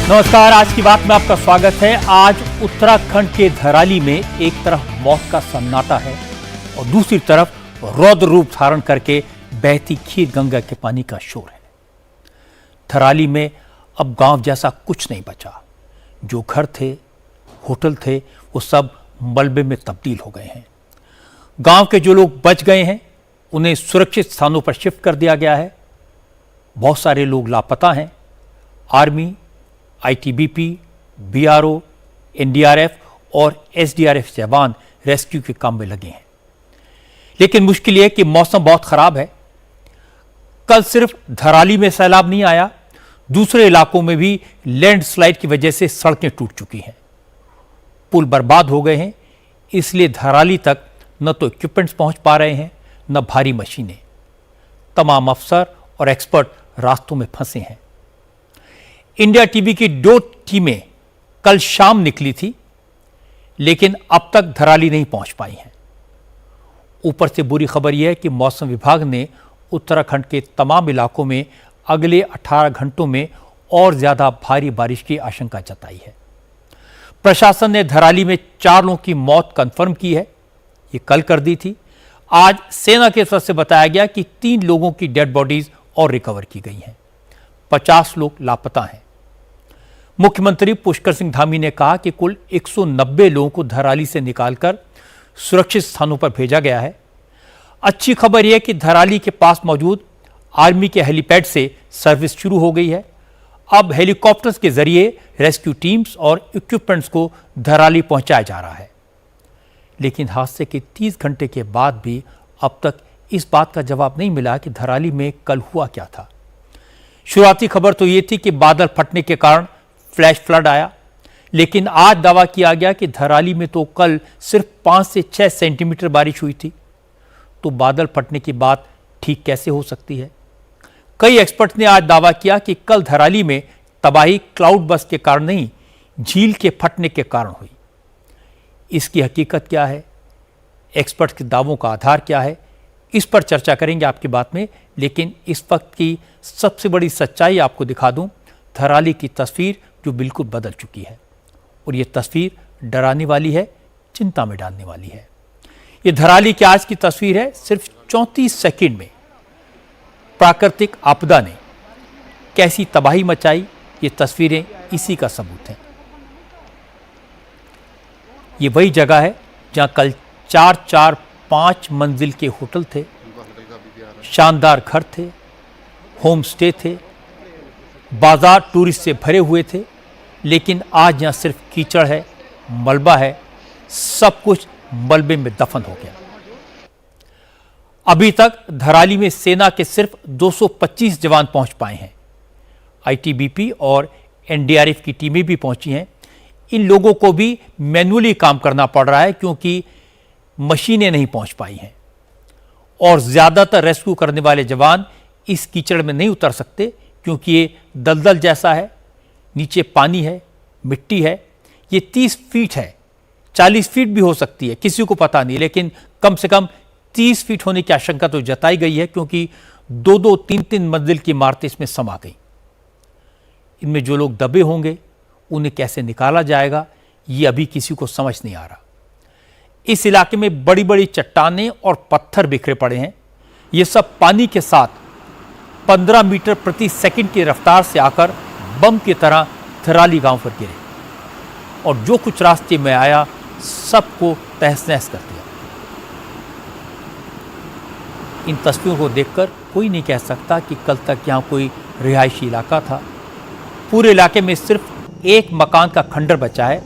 नमस्कार, आज की बात में आपका स्वागत है। आज उत्तराखंड के धराली में एक तरफ मौत का सन्नाटा है और दूसरी तरफ रौद्र रूप धारण करके बहती खीर गंगा के पानी का शोर है। धराली में अब गांव जैसा कुछ नहीं बचा। जो घर थे, होटल थे, वो सब मलबे में तब्दील हो गए हैं। गांव के जो लोग बच गए हैं उन्हें सुरक्षित स्थानों पर शिफ्ट कर दिया गया है। बहुत सारे लोग लापता हैं। आर्मी, आईटीबीपी, बीआरओ, एनडीआरएफ और एसडीआरएफ जवान रेस्क्यू के काम में लगे हैं। लेकिन मुश्किल यह कि मौसम बहुत खराब है। कल सिर्फ धराली में सैलाब नहीं आया, दूसरे इलाकों में भी लैंडस्लाइड की वजह से सड़कें टूट चुकी हैं, पुल बर्बाद हो गए हैं। इसलिए धराली तक न तो इक्विपमेंट्स पहुंच पा रहे हैं, न भारी मशीनें। तमाम अफसर और एक्सपर्ट रास्तों में फंसे हैं। इंडिया टीवी की 2 टीमें कल शाम निकली थी, लेकिन अब तक धराली नहीं पहुंच पाई हैं। ऊपर से बुरी खबर यह है कि मौसम विभाग ने उत्तराखंड के तमाम इलाकों में अगले 18 घंटों में और ज्यादा भारी बारिश की आशंका जताई है। प्रशासन ने धराली में 4 लोगों की मौत कंफर्म की है। ये कल कर दी थी। आज सेना के तरफ से बताया गया कि 3 लोगों की डेड बॉडीज और रिकवर की गई हैं। 50 लोग लापता हैं। मुख्यमंत्री पुष्कर सिंह धामी ने कहा कि कुल 190 लोगों को धराली से निकालकर सुरक्षित स्थानों पर भेजा गया है। अच्छी खबर यह कि धराली के पास मौजूद आर्मी के हेलीपैड से सर्विस शुरू हो गई है। अब हेलीकॉप्टर्स के जरिए रेस्क्यू टीम्स और इक्विपमेंट्स को धराली पहुंचाया जा रहा है। लेकिन हादसे के 30 घंटे के बाद भी अब तक इस बात का जवाब नहीं मिला कि धराली में कल हुआ क्या था। शुरुआती खबर तो यह थी कि बादल फटने के कारण फ्लैश फ्लड आया, लेकिन आज दावा किया गया कि धराली में तो कल सिर्फ 5 से 6 सेंटीमीटर बारिश हुई थी। तो बादल फटने की बात ठीक कैसे हो सकती है? कई एक्सपर्ट ने आज दावा किया कि कल धराली में तबाही क्लाउड बस्ट के कारण नहीं, झील के फटने के कारण हुई। इसकी हकीकत क्या है? एक्सपर्ट के दावों का आधार क्या है? इस पर चर्चा करेंगे आपकी बात में। लेकिन इस वक्त की सबसे बड़ी सच्चाई आपको दिखा दूं, धराली की तस्वीर जो बिल्कुल बदल चुकी है। और ये तस्वीर डराने वाली है, चिंता में डालने वाली है। ये धराली की आज की तस्वीर है। सिर्फ 34 सेकंड में प्राकृतिक आपदा ने कैसी तबाही मचाई, ये तस्वीरें इसी का सबूत हैं। ये वही जगह है जहां कल 4-5 मंजिल के होटल थे, शानदार घर थे, होम स्टे थे, बाजार टूरिस्ट से भरे हुए थे। लेकिन आज यहां सिर्फ कीचड़ है, मलबा है, सब कुछ मलबे में दफन हो गया। अभी तक धराली में सेना के सिर्फ 225 जवान पहुंच पाए हैं। आईटीबीपी और एनडीआरएफ की टीमें भी पहुंची हैं। इन लोगों को भी मैन्युअली काम करना पड़ रहा है क्योंकि मशीनें नहीं पहुंच पाई हैं। और ज्यादातर रेस्क्यू करने वाले जवान इस कीचड़ में नहीं उतर सकते क्योंकि ये दलदल जैसा है, नीचे पानी है, मिट्टी है। ये 30 फीट है, 40 फीट भी हो सकती है, किसी को पता नहीं। लेकिन कम से कम 30 फीट होने की आशंका तो जताई गई है क्योंकि 2-2, 3-3 मंजिल की इमारतें इसमें समा गई। इनमें जो लोग दबे होंगे उन्हें कैसे निकाला जाएगा, ये अभी किसी को समझ नहीं आ रहा। इस इलाके में बड़ी बड़ी चट्टानें और पत्थर बिखरे पड़े हैं। ये सब पानी के साथ 15 मीटर प्रति सेकंड की रफ्तार से आकर बम की तरह धराली गांव पर गिरे और जो कुछ रास्ते में आया सबको तहस नहस कर दिया। इन तस्वीरों को देखकर कोई नहीं कह सकता कि कल तक यहां कोई रिहायशी इलाका था। पूरे इलाके में सिर्फ एक मकान का खंडर बचा है,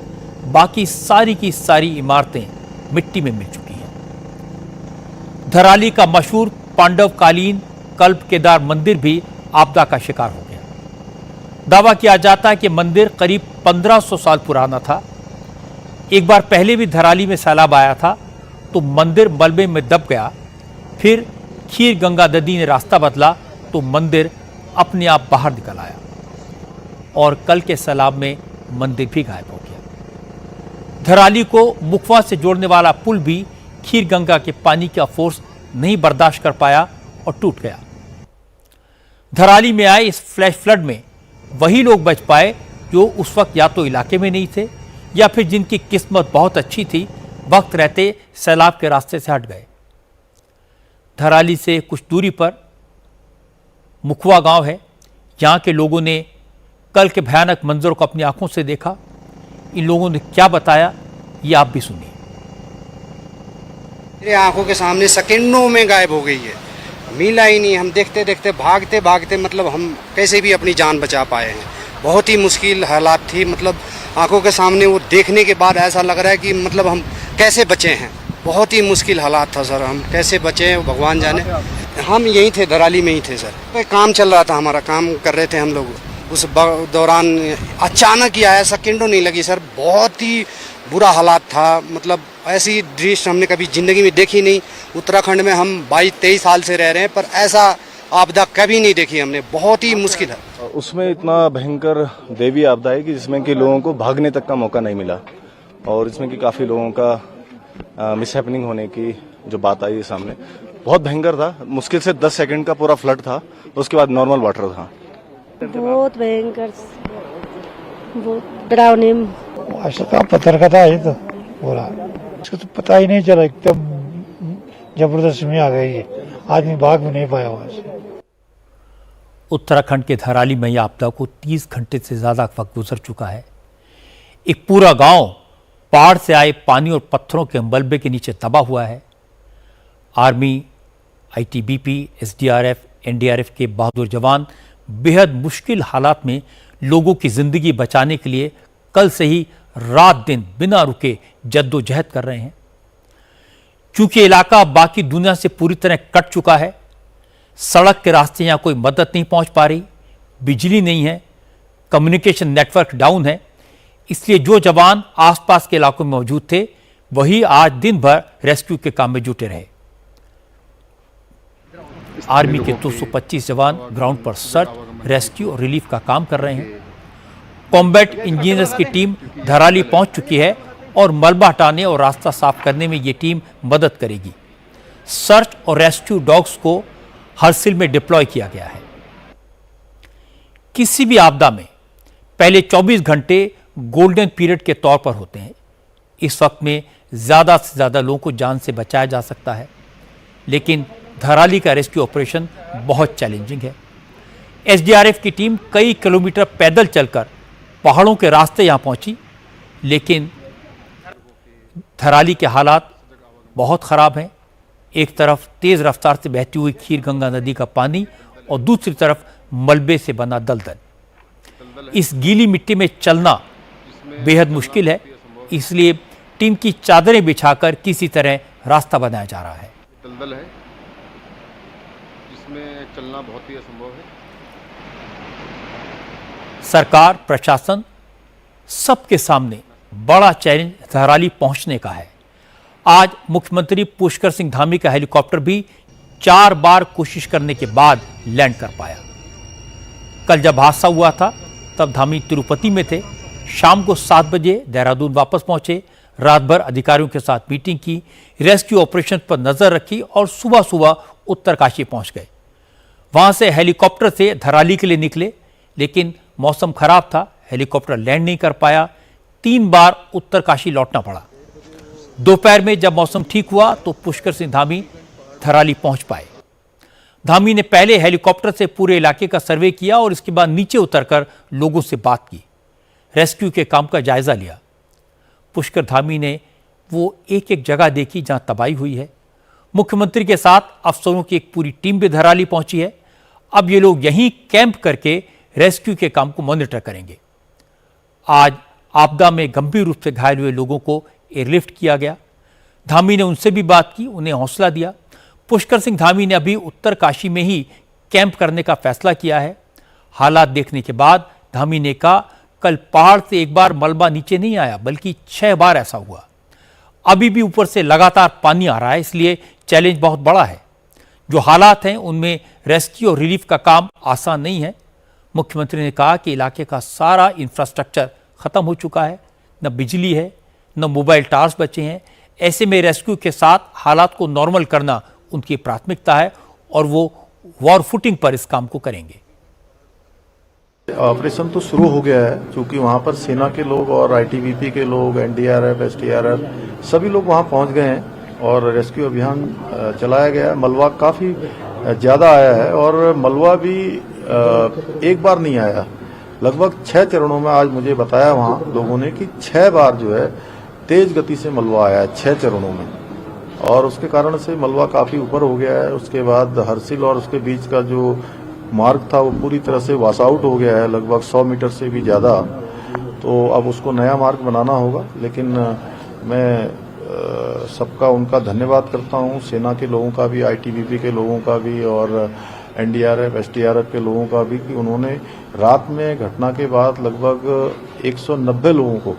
बाकी सारी की सारी इमारतें मिट्टी में मिल चुकी हैं। धराली का मशहूर पांडवकालीन कल्प केदार मंदिर भी आपदा का शिकार हो गया। दावा किया जाता है कि मंदिर करीब 1500 साल पुराना था। एक बार पहले भी धराली में सैलाब आया था तो मंदिर मलबे में दब गया। फिर खीर गंगा नदी ने रास्ता बदला तो मंदिर अपने आप बाहर निकल आया और कल के सैलाब में मंदिर भी गायब हो गया। धराली को मुखवा से जोड़ने वाला पुल भी खीर गंगा के पानी का फोर्स नहीं बर्दाश्त कर पाया और टूट गया। धराली में आए इस फ्लैश फ्लड में वही लोग बच पाए जो उस वक्त या तो इलाके में नहीं थे या फिर जिनकी किस्मत बहुत अच्छी थी, वक्त रहते सैलाब के रास्ते से हट गए। धराली से कुछ दूरी पर मुखवा गांव है। यहाँ के लोगों ने कल के भयानक मंजर को अपनी आंखों से देखा। इन लोगों ने क्या बताया, ये आप भी सुनिए। मेरे आंखों के सामने सेकंडों में गायब हो गई है, मिला ही नहीं। हम देखते देखते भागते भागते मतलब हम कैसे भी अपनी जान बचा पाए हैं। बहुत ही मुश्किल हालात थी, मतलब आंखों के सामने वो देखने के बाद ऐसा लग रहा है कि मतलब हम कैसे बचे हैं। बहुत ही मुश्किल हालात था सर, हम कैसे बचे हैं भगवान जाने। हम यहीं थे, धराली में ही थे सर। काम चल रहा था, हमारा काम कर रहे थे हम लोग। उस दौरान अचानक ही आया, सेकंडों नहीं लगी सर। बहुत ही बुरा हालात था, मतलब ऐसी दृश्य हमने कभी ज़िंदगी में देखी नहीं। उत्तराखंड में हम 22-23 साल से रह रहे हैं, पर ऐसा आपदा कभी नहीं देखी हमने। बहुत ही मुश्किल है। उसमें इतना भयंकर दैवीय आपदा है कि जिसमें कि लोगों को भागने तक का मौका नहीं मिला, और इसमें कि काफ़ी लोगों का मिसहैपनिंग होने की जो बात आई है सामने, बहुत भयंकर था। मुश्किल से 10 सेकंड का पूरा फ्लड था, उसके बाद नॉर्मल वाटर था। बहुत भयंकर, बहुत डरावनी। ऐसा का पत्थर का था ये तो पूरा, इसको तो पता ही नहीं चला, एकदम जबरदस्त में आ गई है। आदमी भाग भी नहीं पाया वहां से। उत्तराखंड के धराली में यह आपदा को 30 घंटे से ज्यादा वक्त गुजर चुका है। एक पूरा गांव पहाड़ से आए पानी और पत्थरों के मलबे के नीचे दबा हुआ है। आर्मी, आईटीबीपी, एसडीआरएफ, एनडीआरएफ के बहादुर जवान बेहद मुश्किल हालात में लोगों की जिंदगी बचाने के लिए कल से ही रात दिन बिना रुके जद्दोजहद कर रहे हैं। चूंकि इलाका बाकी दुनिया से पूरी तरह कट चुका है, सड़क के रास्ते यहां कोई मदद नहीं पहुंच पा रही, बिजली नहीं है, कम्युनिकेशन नेटवर्क डाउन है, इसलिए जो जवान आसपास के इलाकों में मौजूद थे वही आज दिन भर रेस्क्यू के काम में जुटे रहे। आर्मी के 225 जवान ग्राउंड पर सर्च, रेस्क्यू और रिलीफ का काम कर रहे हैं। कॉम्बैट इंजीनियर्स की टीम धराली पहुंच चुकी है और मलबा हटाने और रास्ता साफ करने में ये टीम मदद करेगी। सर्च और रेस्क्यू डॉग्स को हरसिल में डिप्लॉय किया गया है। किसी भी आपदा में पहले 24 घंटे गोल्डन पीरियड के तौर पर होते हैं। इस वक्त में ज्यादा से ज्यादा लोगों को जान से बचाया जा सकता है, लेकिन धराली का रेस्क्यू ऑपरेशन बहुत चैलेंजिंग है। एसडीआरएफ की टीम कई किलोमीटर पैदल चलकर पहाड़ों के रास्ते यहां पहुंची, लेकिन धराली के हालात बहुत खराब हैं। एक तरफ तेज रफ्तार से बहती हुई खीर गंगा नदी का पानी और दूसरी तरफ मलबे से बना दलदल। इस गीली मिट्टी में चलना बेहद मुश्किल है, इसलिए टीम की चादरें बिछाकर किसी तरह रास्ता बनाया जा रहा है। दलदल है जिसमें चलना बहुत ही असंभव है। सरकार, प्रशासन, सबके सामने बड़ा चैलेंज धराली पहुंचने का है। आज मुख्यमंत्री पुष्कर सिंह धामी का हेलीकॉप्टर भी 4 बार कोशिश करने के बाद लैंड कर पाया। कल जब हादसा हुआ था तब धामी तिरुपति में थे। शाम को 7 बजे देहरादून वापस पहुंचे, रात भर अधिकारियों के साथ मीटिंग की, रेस्क्यू ऑपरेशन पर नजर रखी और सुबह सुबह उत्तरकाशी पहुंच गए। वहां से हेलीकॉप्टर से धराली के लिए निकले, लेकिन मौसम खराब था, हेलीकॉप्टर लैंड नहीं कर पाया। 3 बार उत्तरकाशी लौटना पड़ा। दोपहर में जब मौसम ठीक हुआ तो पुष्कर सिंह धामी धराली पहुंच पाए। धामी ने पहले हेलीकॉप्टर से पूरे इलाके का सर्वे किया और इसके बाद नीचे उतरकर लोगों से बात की, रेस्क्यू के काम का जायजा लिया। पुष्कर धामी ने वो एक एक जगह देखी जहां तबाही हुई है। मुख्यमंत्री के साथ अफसरों की एक पूरी टीम भी धराली पहुंची है। अब ये लोग यहीं कैंप करके रेस्क्यू के काम को मॉनिटर करेंगे। आज आपदा में गंभीर रूप से घायल हुए लोगों को एयरलिफ्ट किया गया। धामी ने उनसे भी बात की, उन्हें हौसला दिया। पुष्कर सिंह धामी ने अभी उत्तरकाशी में ही कैंप करने का फैसला किया है। हालात देखने के बाद धामी ने कहा, कल पहाड़ से एक बार मलबा नीचे नहीं आया, बल्कि 6 बार ऐसा हुआ। अभी भी ऊपर से लगातार पानी आ रहा है, इसलिए चैलेंज बहुत बड़ा है। जो हालात हैं उनमें रेस्क्यू और रिलीफ का काम आसान नहीं है। मुख्यमंत्री ने कहा कि इलाके का सारा इंफ्रास्ट्रक्चर खत्म हो चुका है, न बिजली है, न मोबाइल टावर्स बचे हैं। ऐसे में रेस्क्यू के साथ हालात को नॉर्मल करना उनकी प्राथमिकता है और वो वॉर फुटिंग पर इस काम को करेंगे। ऑपरेशन तो शुरू हो गया है, क्योंकि वहाँ पर सेना के लोग और आईटीबीपी के लोग, एनडीआरएफ, एसडीआरएफ सभी लोग वहाँ पहुँच गए हैं और रेस्क्यू अभियान चलाया गया है। मलबा काफी ज्यादा आया है और मलबा भी एक बार नहीं आया, लगभग 6 चरणों में। आज मुझे बताया वहाँ लोगों ने कि 6 बार जो है तेज गति से मलबा आया है 6 चरणों में, और उसके कारण से मलबा काफी ऊपर हो गया है। उसके बाद हर्सिल और उसके बीच का जो मार्ग था वो पूरी तरह से वॉश आउट हो गया है, लगभग 100 मीटर से भी ज्यादा। तो अब उसको नया मार्ग बनाना होगा, लेकिन मैं सबका उनका धन्यवाद करता हूँ, सेना के लोगों का भी, आईटीबीपी के लोगों का भी और एनडीआरएफ, एसडीआरएफ के लोगों का भी, कि उन्होंने रात में घटना के बाद लगभग 190 लोगों को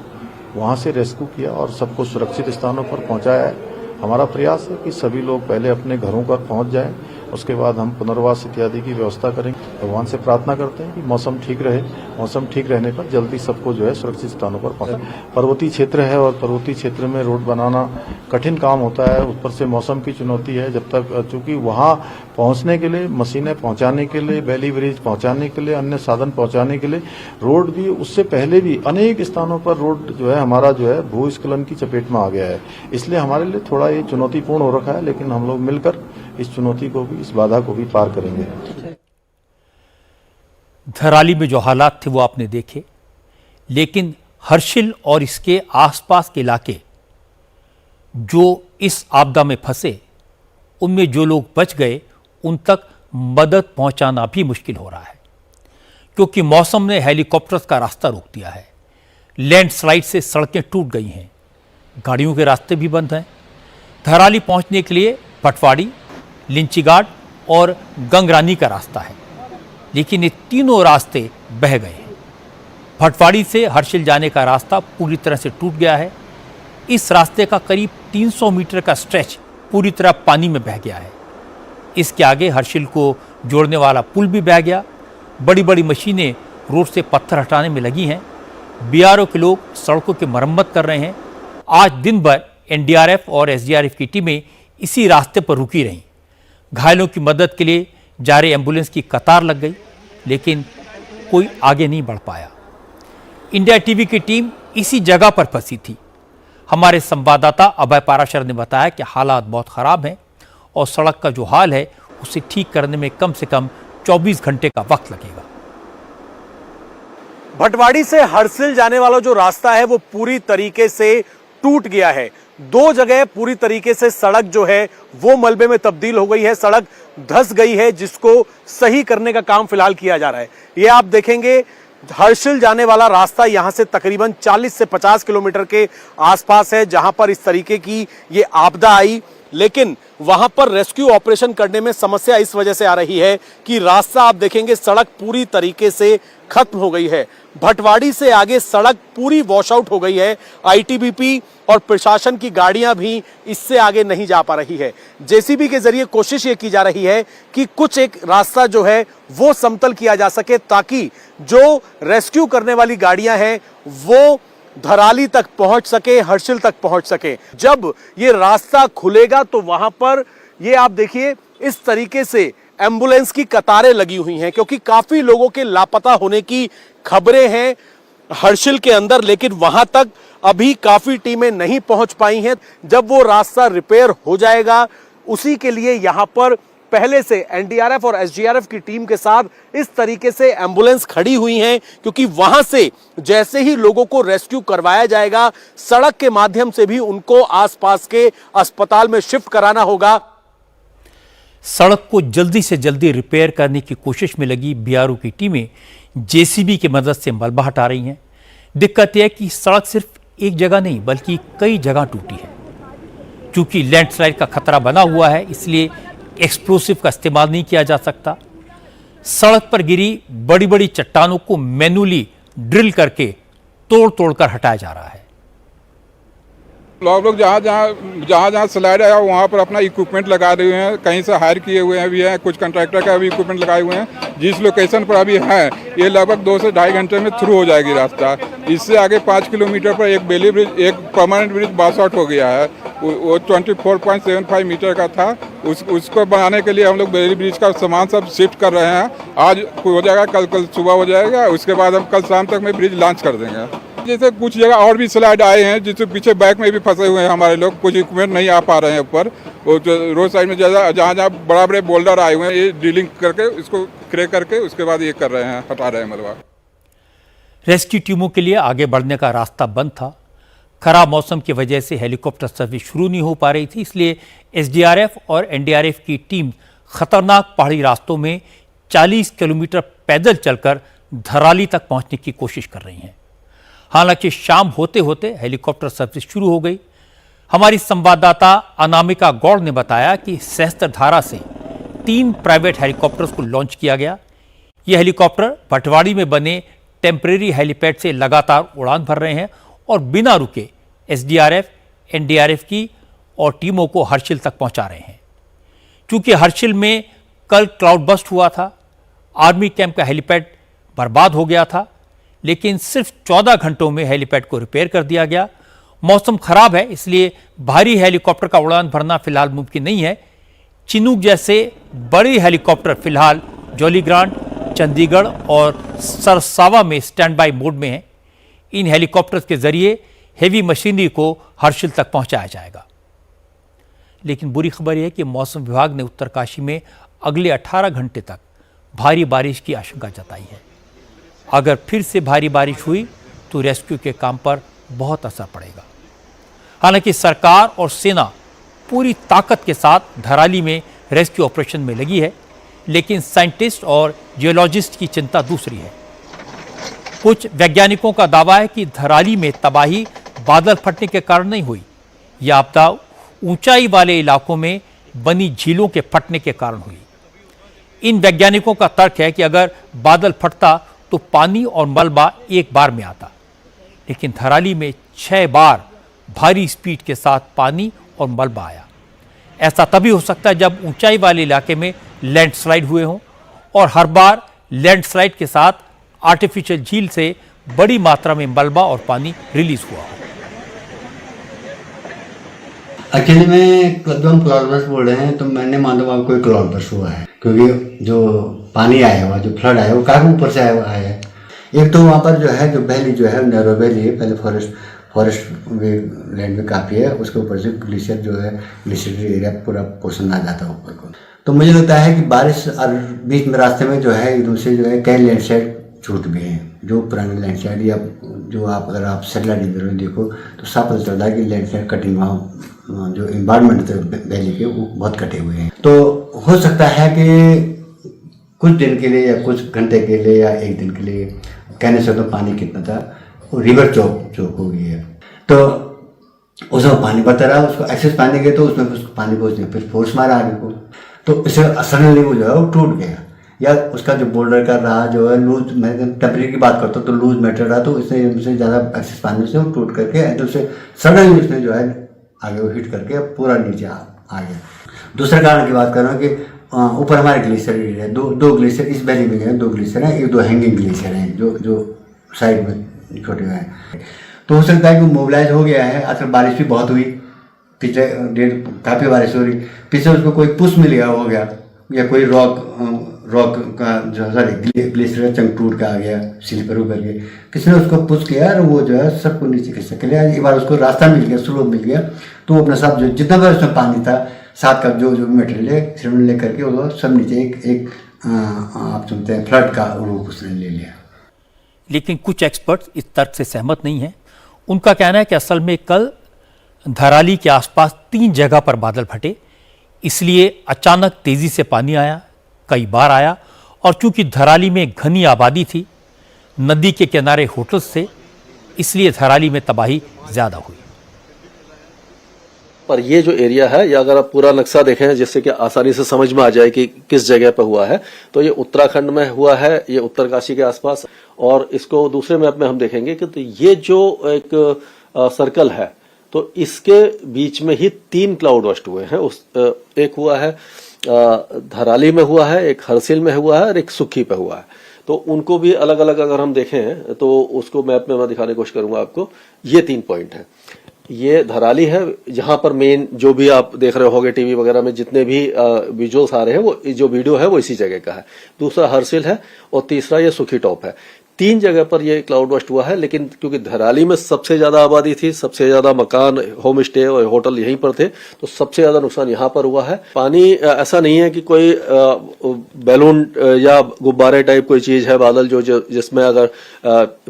वहां से रेस्क्यू किया और सबको सुरक्षित स्थानों पर पहुंचाया है। हमारा प्रयास है कि सभी लोग पहले अपने घरों पर पहुंच जाएं, उसके बाद हम पुनर्वास इत्यादि की व्यवस्था करेंगे। भगवान से प्रार्थना करते हैं कि मौसम ठीक रहे, मौसम ठीक रहने पर जल्दी सबको जो है सुरक्षित स्थानों पर पहुंचे। पर्वतीय क्षेत्र है और पर्वतीय क्षेत्र में रोड बनाना कठिन काम होता है, ऊपर से मौसम की चुनौती है। जब तक, चूंकि वहां पहुंचने के लिए, मशीनें पहुंचाने के लिए, बैली ब्रिज पहुंचाने के लिए, अन्य साधन पहुंचाने के लिए, रोड भी उससे पहले भी अनेक स्थानों पर रोड जो है हमारा जो है भूस्खलन की चपेट में आ गया है। इसलिए हमारे लिए थोड़ा ये चुनौतीपूर्ण हो रखा है, लेकिन हम लोग मिलकर इस चुनौती को भी, इस बाधा को भी पार करेंगे। धराली में जो हालात थे वो आपने देखे, लेकिन हर्षिल और इसके आसपास के इलाके जो इस आपदा में फंसे, उनमें जो लोग बच गए उन तक मदद पहुंचाना भी मुश्किल हो रहा है, क्योंकि मौसम ने हेलीकॉप्टर्स का रास्ता रोक दिया है। लैंडस्लाइड से सड़कें टूट गई हैं, गाड़ियों के रास्ते भी बंद हैं। धराली पहुंचने के लिए पटवाड़ी, लिंचीगाड और गंगरानी का रास्ता है, लेकिन ये तीनों रास्ते बह गए हैं। भटवाड़ी से हर्षिल जाने का रास्ता पूरी तरह से टूट गया है। इस रास्ते का करीब 300 मीटर का स्ट्रेच पूरी तरह पानी में बह गया है। इसके आगे हर्षिल को जोड़ने वाला पुल भी बह गया। बड़ी बड़ी मशीनें रोड से पत्थर हटाने में लगी हैं। बीआरओ के लोग सड़कों की मरम्मत कर रहे हैं। आज दिन भर एनडीआरएफ और एसडीआरएफ की टीमें इसी रास्ते पर रुकी रहीं। घायलों की मदद के लिए जा रही एम्बुलेंस की कतार लग गई, लेकिन कोई आगे नहीं बढ़ पाया। इंडिया टीवी की टीम इसी जगह पर फंसी थी। हमारे संवाददाता अभय पाराशर ने बताया कि हालात बहुत खराब हैं और सड़क का जो हाल है उसे ठीक करने में कम से कम 24 घंटे का वक्त लगेगा। भटवाड़ी से हर्सिल जाने वाला जो रास्ता है वो पूरी तरीके से टूट गया है। 2 जगह पूरी तरीके से सड़क जो है वो मलबे में तब्दील हो गई है, सड़क धंस गई है, जिसको सही करने का काम फिलहाल किया जा रहा है। ये आप देखेंगे हर्सिल जाने वाला रास्ता यहां से तकरीबन 40 से 50 किलोमीटर के आसपास है, जहां पर इस तरीके की ये आपदा आई। लेकिन वहां पर रेस्क्यू ऑपरेशन करने में समस्या इस वजह से आ रही है कि रास्ता आप देखेंगे सड़क पूरी तरीके से खत्म हो गई है। भटवाड़ी से आगे सड़क पूरी वॉश आउट हो गई है। आईटीबीपी और प्रशासन की गाड़ियां भी इससे आगे नहीं जा पा रही है। जेसीबी के जरिए कोशिश ये की जा रही है कि कुछ एक रास्ता जो है वो समतल किया जा सके, ताकि जो रेस्क्यू करने वाली गाड़ियां हैं वो धराली तक पहुंच सके, हर्षिल तक पहुंच सके। जब ये रास्ता खुलेगा तो वहां पर ये आप देखिए इस तरीके से एम्बुलेंस की कतारें लगी हुई हैं, क्योंकि काफी लोगों के लापता होने की खबरें हैं हर्षिल के अंदर, लेकिन वहां तक अभी काफी टीमें नहीं पहुंच पाई हैं। जब वो रास्ता रिपेयर हो जाएगा, उसी के लिए यहां पर पहले से एनडीआरएफ और एसडीआरएफ की टीम के साथ इस तरीके से एम्बुलेंस खड़ी हुई हैं, क्योंकि वहां से जैसे ही लोगों को रेस्क्यू करवाया जाएगा, सड़क के माध्यम से भी उनको आसपास के अस्पताल में शिफ्ट कराना होगा। सड़क को जल्दी से जल्दी रिपेयर करने की कोशिश में लगी बीआरओ की टीमें जेसीबी की मदद से मलबा हटा रही हैं। दिक्कत यह है कि सड़क सिर्फ एक जगह नहीं बल्कि कई जगह टूटी है। चूंकि लैंडस्लाइड का खतरा बना हुआ है, इसलिए एक्सप्लोसिव का इस्तेमाल नहीं किया जा सकता। सड़क पर गिरी बड़ी बड़ी चट्टानों को मैनुअली ड्रिल करके तोड़ तोड़कर हटाया जा रहा है। लोग जहाँ स्लाइड आया वहाँ पर अपना इक्विपमेंट लगा रहे हैं, कहीं से हायर किए हुए हैं भी हैं, कुछ कंट्रैक्टर का भी इक्विपमेंट लगाए हुए हैं। जिस लोकेशन पर अभी है ये लगभग 2 से 2.5 घंटे में थ्रू हो जाएगी रास्ता। इससे आगे 5 किलोमीटर पर एक बेली ब्रिज, एक परमानेंट ब्रिज पास आउट हो गया है। वो 24.75 मीटर का था। उसको बनाने के लिए हम लोग बेरी ब्रिज का सामान सब शिफ्ट कर रहे हैं। आज हो जाएगा, कल सुबह हो जाएगा। उसके बाद हम कल शाम तक में ब्रिज लॉन्च कर देंगे। जैसे कुछ जगह और भी स्लाइड आए हैं जिससे पीछे बैक में भी फंसे हुए हैं हमारे लोग, कुछ इक्विपमेंट नहीं आ पा रहे हैं ऊपर। वो रोड साइड में जहाँ जहाँ बड़ा बड़े बोल्डर आए हुए हैं, ये ड्रिलिंग करके इसको क्रैक करके उसके बाद ये कर रहे हैं, हटा रहे हैं मलबा। रेस्क्यू टीमों के लिए आगे बढ़ने का रास्ता बंद था। खराब मौसम की वजह से हेलीकॉप्टर सर्विस शुरू नहीं हो पा रही थी, इसलिए एसडीआरएफ और एनडीआरएफ की टीम खतरनाक पहाड़ी रास्तों में 40 किलोमीटर पैदल चलकर धराली तक पहुंचने की कोशिश कर रही हैं। हालांकि शाम होते होते हेलीकॉप्टर सर्विस शुरू हो गई। हमारी संवाददाता अनामिका गौड़ ने बताया कि सहस्त्रधारा से 3 प्राइवेट हेलीकॉप्टर्स को लॉन्च किया गया। ये हेलीकॉप्टर भटवाड़ी में बने टेम्परेरी हेलीपैड से लगातार उड़ान भर रहे हैं और बिना रुके एसडीआरएफ, एनडीआरएफ की और टीमों को हर्षिल तक पहुंचा रहे हैं। क्योंकि हर्षिल में कल क्लाउड बस्ट हुआ था, आर्मी कैंप का हेलीपैड बर्बाद हो गया था, लेकिन सिर्फ 14 घंटों में हेलीपैड को रिपेयर कर दिया गया। मौसम खराब है, इसलिए भारी हेलीकॉप्टर का उड़ान भरना फिलहाल मुमकिन नहीं है। चिनूक जैसे बड़े हेलीकॉप्टर फिलहाल जौलीग्रांट, चंडीगढ़ और सरसावा में स्टैंड बाई मोड में हैं। इन हेलीकॉप्टर्स के जरिए हेवी मशीनरी को हर्षिल तक पहुंचाया जाएगा। लेकिन बुरी खबर यह है कि मौसम विभाग ने उत्तरकाशी में अगले 18 घंटे तक भारी बारिश की आशंका जताई है। अगर फिर से भारी बारिश हुई तो रेस्क्यू के काम पर बहुत असर पड़ेगा। हालांकि सरकार और सेना पूरी ताकत के साथ धराली में रेस्क्यू ऑपरेशन में लगी है, लेकिन साइंटिस्ट और जियोलॉजिस्ट की चिंता दूसरी है। कुछ वैज्ञानिकों का दावा है कि धराली में तबाही बादल फटने के कारण नहीं हुई। यह आपदा ऊंचाई वाले इलाकों में बनी झीलों के फटने के कारण हुई। इन वैज्ञानिकों का तर्क है कि अगर बादल फटता तो पानी और मलबा एक बार में आता, लेकिन धराली में 6 बार भारी स्पीड के साथ पानी और मलबा आया। ऐसा तभी हो सकता है जब ऊंचाई वाले इलाके में लैंडस्लाइड हुए हों और हर बार लैंडस्लाइड के साथ आर्टिफिशियल झील से बड़ी मात्रा में मलबा और पानी रिलीज हुआ हो। एक्चुअली में जब हम क्लाउड बर्स्ट बोल रहे हैं तो मैंने मानो वहाँ कोई क्लाउड बर्स्ट हुआ है, क्योंकि जो पानी आया हुआ, जो फ्लड आया वो काफी ऊपर से आया है। एक तो वहाँ पर जो है, जो वैली जो है नैरो वैली है, पहले फॉरेस्ट लैंड में काफ़ी है, उसके ऊपर से ग्लेशियर जो है, ग्लेशियर एरिया पूरा पोर्शन आ जाता है ऊपर को। तो मुझे लगता है कि बारिश और बीच में रास्ते में जो है एकदम से जो है कई लैंडस्लाइड छूट गए हैं। जो पुराने लैंडस्लाइड या जो आप अगर आप सैटेलाइट इधर देखो तो साफ पता चलता है कि लैंडस्लाइड कटिंग वहाँ जो इन्वायरमेंट थे वैली के वो बहुत कटे हुए हैं। तो हो सकता है कि कुछ दिन के लिए या कुछ घंटे के लिए या एक दिन के लिए कहने से तो पानी कितना था, रिवर चौक हो गई है, तो उसमें पानी बढ़ता रहा, उसको एक्सेस पानी गए तो उसमें उसको पानी पहुँच गया, फिर फोर्स मारा आगे को, तो इससे सडनली वो जो है वो टूट गया। या उसका जो बोल्डर का रहा जो है लूज, मैं टेम्परेरी की बात करता हूँ तो लूज मेटेरियल रहा, तो इससे ज़्यादा एक्सेस पानी से वो टूट करके एकदम से सडनली उसने जो है आगे वो हिट करके पूरा नीचे आ गया। दूसरे कारण की बात कर रहा हूँ कि ऊपर हमारे ग्लेशियर एरिया है, दो ग्लेशियर इस वैली में गए, 2 ग्लेशियर हैं, एक 2 हैंगिंग ग्लेशियर हैं जो साइड में छोटे हुए हैं। तो हो सकता है कि मोबिलाइज हो गया है। आजकल बारिश भी बहुत हुई, पिछले काफ़ी बारिश हो रही, पीछे उसको कोई पुश मिल गया हो गया, या कोई रॉक का जो सॉरी ग्लेशियर चंक टूट का आ गया स्लीपर होकर के, किसी ने उसको पुश किया और वो जो है सबको नीचे खींच सके। एक बार उसको रास्ता मिल गया, स्लोप मिल गया, तो वो अपने साथ जो जितना भी उसमें पानी था साथ का जो मटेरियल है सिरमन ले करके वो सब नीचे एक आप सुनते हैं फ्लड का रूप उसने ले लिया। लेकिन कुछ एक्सपर्ट्स इस तर्क से सहमत नहीं हैं। उनका कहना है कि असल में कल धराली के आसपास 3 जगह पर बादल फटे, इसलिए अचानक तेजी से पानी आया, कई बार आया, और चूंकि धराली में घनी आबादी थी, नदी के किनारे होटल्स थे, इसलिए धराली में तबाही ज्यादा हुई। पर ये जो एरिया है, या अगर आप पूरा नक्शा देखें जिससे कि आसानी से समझ में आ जाए कि किस जगह पर हुआ है, तो ये उत्तराखंड में हुआ है, ये उत्तरकाशी के आसपास। और इसको दूसरे मैप में हम देखेंगे कि तो ये जो एक सर्कल है, तो इसके बीच में ही 3 क्लाउड बस्ट हुए हैं। एक हुआ है धराली में हुआ है, एक हरसिल में हुआ है और एक सुक्खी पे हुआ है। तो उनको भी अलग अलग अगर हम देखें तो उसको मैप में मैं दिखाने की कोशिश करूंगा आपको। ये 3 पॉइंट है। ये धराली है, जहां पर मेन जो भी आप देख रहे होगे टीवी वगैरह में जितने भी विजुअल्स आ रहे हैं, वो जो वीडियो है वो इसी जगह का है। दूसरा हरसिल है और तीसरा ये सुखी टॉप है। 3 जगह पर ये क्लाउड बस्ट हुआ है, लेकिन क्योंकि धराली में सबसे ज्यादा आबादी थी, सबसे ज्यादा मकान, होम स्टे और होटल यहीं पर थे, तो सबसे ज्यादा नुकसान यहां पर हुआ है। पानी ऐसा नहीं है कि कोई बैलून या गुब्बारे टाइप कोई चीज है, बादल जो जिसमें अगर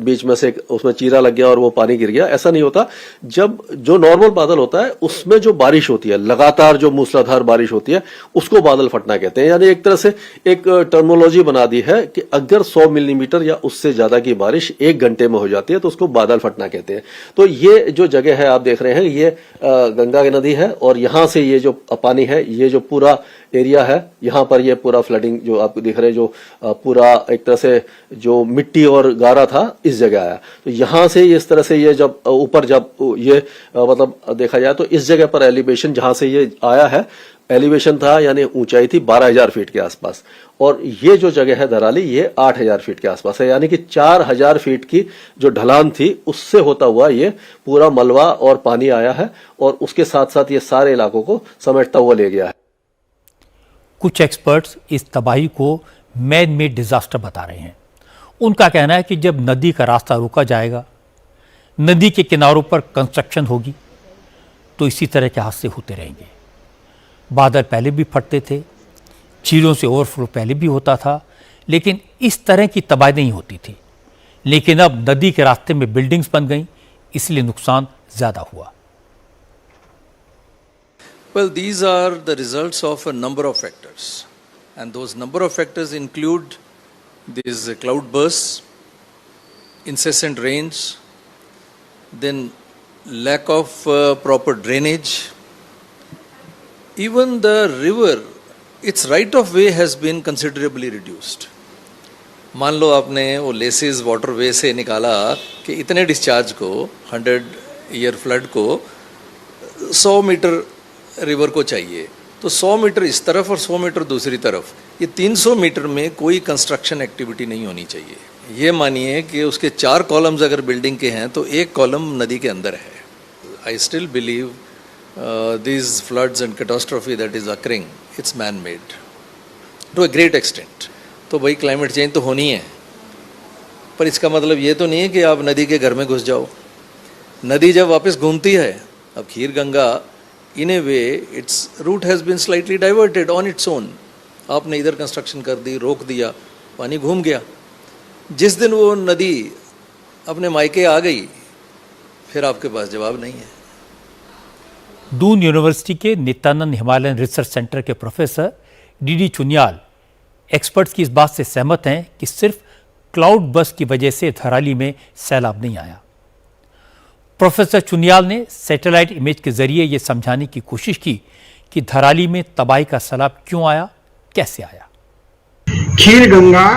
बीच में से उसमें चीरा लग गया और वो पानी गिर गया, ऐसा नहीं होता। जब जो नॉर्मल बादल होता है उसमें जो बारिश होती है, लगातार जो मूसलाधार बारिश होती है, उसको बादल फटना कहते हैं। यानी एक तरह से एक टर्मिनोलॉजी बना दी है कि अगर 100 मिलीमीटर या उससे ज्यादा की बारिश 1 घंटे में हो जाती है तो उसको बादल फटना कहते हैं। तो ये जो जगह है आप देख रहे हैं, ये गंगा की नदी है और यहां से ये जो पानी है, ये जो पूरा एरिया है, यहां पर ये पूरा फ्लडिंग जो आप देख रहे हैं, जो पूरा एक तरह से जो मिट्टी और गारा था इस जगह आया। तो यहां से इस तरह से ये जब ऊपर जब ये मतलब देखा जाए तो इस जगह पर एलिवेशन जहां से ये आया है, एलिवेशन था यानी ऊंचाई थी 12,000 फीट के आसपास, और ये जो जगह है धराली, ये 8,000 फीट के आसपास है। यानी कि 4,000 फीट की जो ढलान थी उससे होता हुआ ये पूरा मलबा और पानी आया है और उसके साथ साथ ये सारे इलाकों को समेटता हुआ ले गया है। कुछ एक्सपर्ट्स इस तबाही को मैन मेड डिजास्टर बता रहे हैं। उनका कहना है कि जब नदी का रास्ता रोका जाएगा, नदी के किनारों पर कंस्ट्रक्शन होगी, तो इसी तरह के हादसे होते रहेंगे। बादल पहले भी फटते थे, झीलों से ओवरफ्लो पहले भी होता था, लेकिन इस तरह की तबाही नहीं होती थी। लेकिन अब नदी के रास्ते में बिल्डिंग्स बन गई, इसलिए नुकसान ज्यादा हुआ। Well, these are the results of a number of factors, and those number of factors include these cloud bursts, incessant rains, then lack of proper drainage. Even the river, its right of way has been considerably reduced. मान लो आपने वो laces waterway से निकाला कि इतने discharge को 100 year flood को 100 metre river को चाहिए, तो 100 मीटर इस तरफ और 100 मीटर दूसरी तरफ, ये 300 मीटर में कोई कंस्ट्रक्शन एक्टिविटी नहीं होनी चाहिए। ये मानिए कि उसके 4 कॉलम्स अगर बिल्डिंग के हैं तो 1 कॉलम नदी के अंदर है। I still believe these floods and catastrophe that is occurring, it's man-made to a great extent. तो भाई क्लाइमेट चेंज तो होनी है, पर इसका मतलब ये तो नहीं है कि आप नदी के घर में घुस जाओ। नदी जब वापस घूमती है, अब खीर Ganga in a way its route has been slightly diverted on its own. आपने इधर कंस्ट्रक्शन कर दी, रोक दिया, पानी घूम गया। जिस दिन वो नदी अपने मायके आ गई, फिर आपके पास जवाब नहीं है। दून यूनिवर्सिटी के नित्यानंद हिमालयन रिसर्च सेंटर के प्रोफेसर डीडी चुनियाल एक्सपर्ट्स की इस बात से सहमत हैं कि सिर्फ क्लाउड बस्ट की वजह से धराली में सैलाब नहीं आया। प्रोफेसर चुनियाल ने सैटेलाइट इमेज के जरिए यह समझाने की कोशिश की कि धराली में तबाही का सैलाब क्यों आया, कैसे आया। खीर गंगा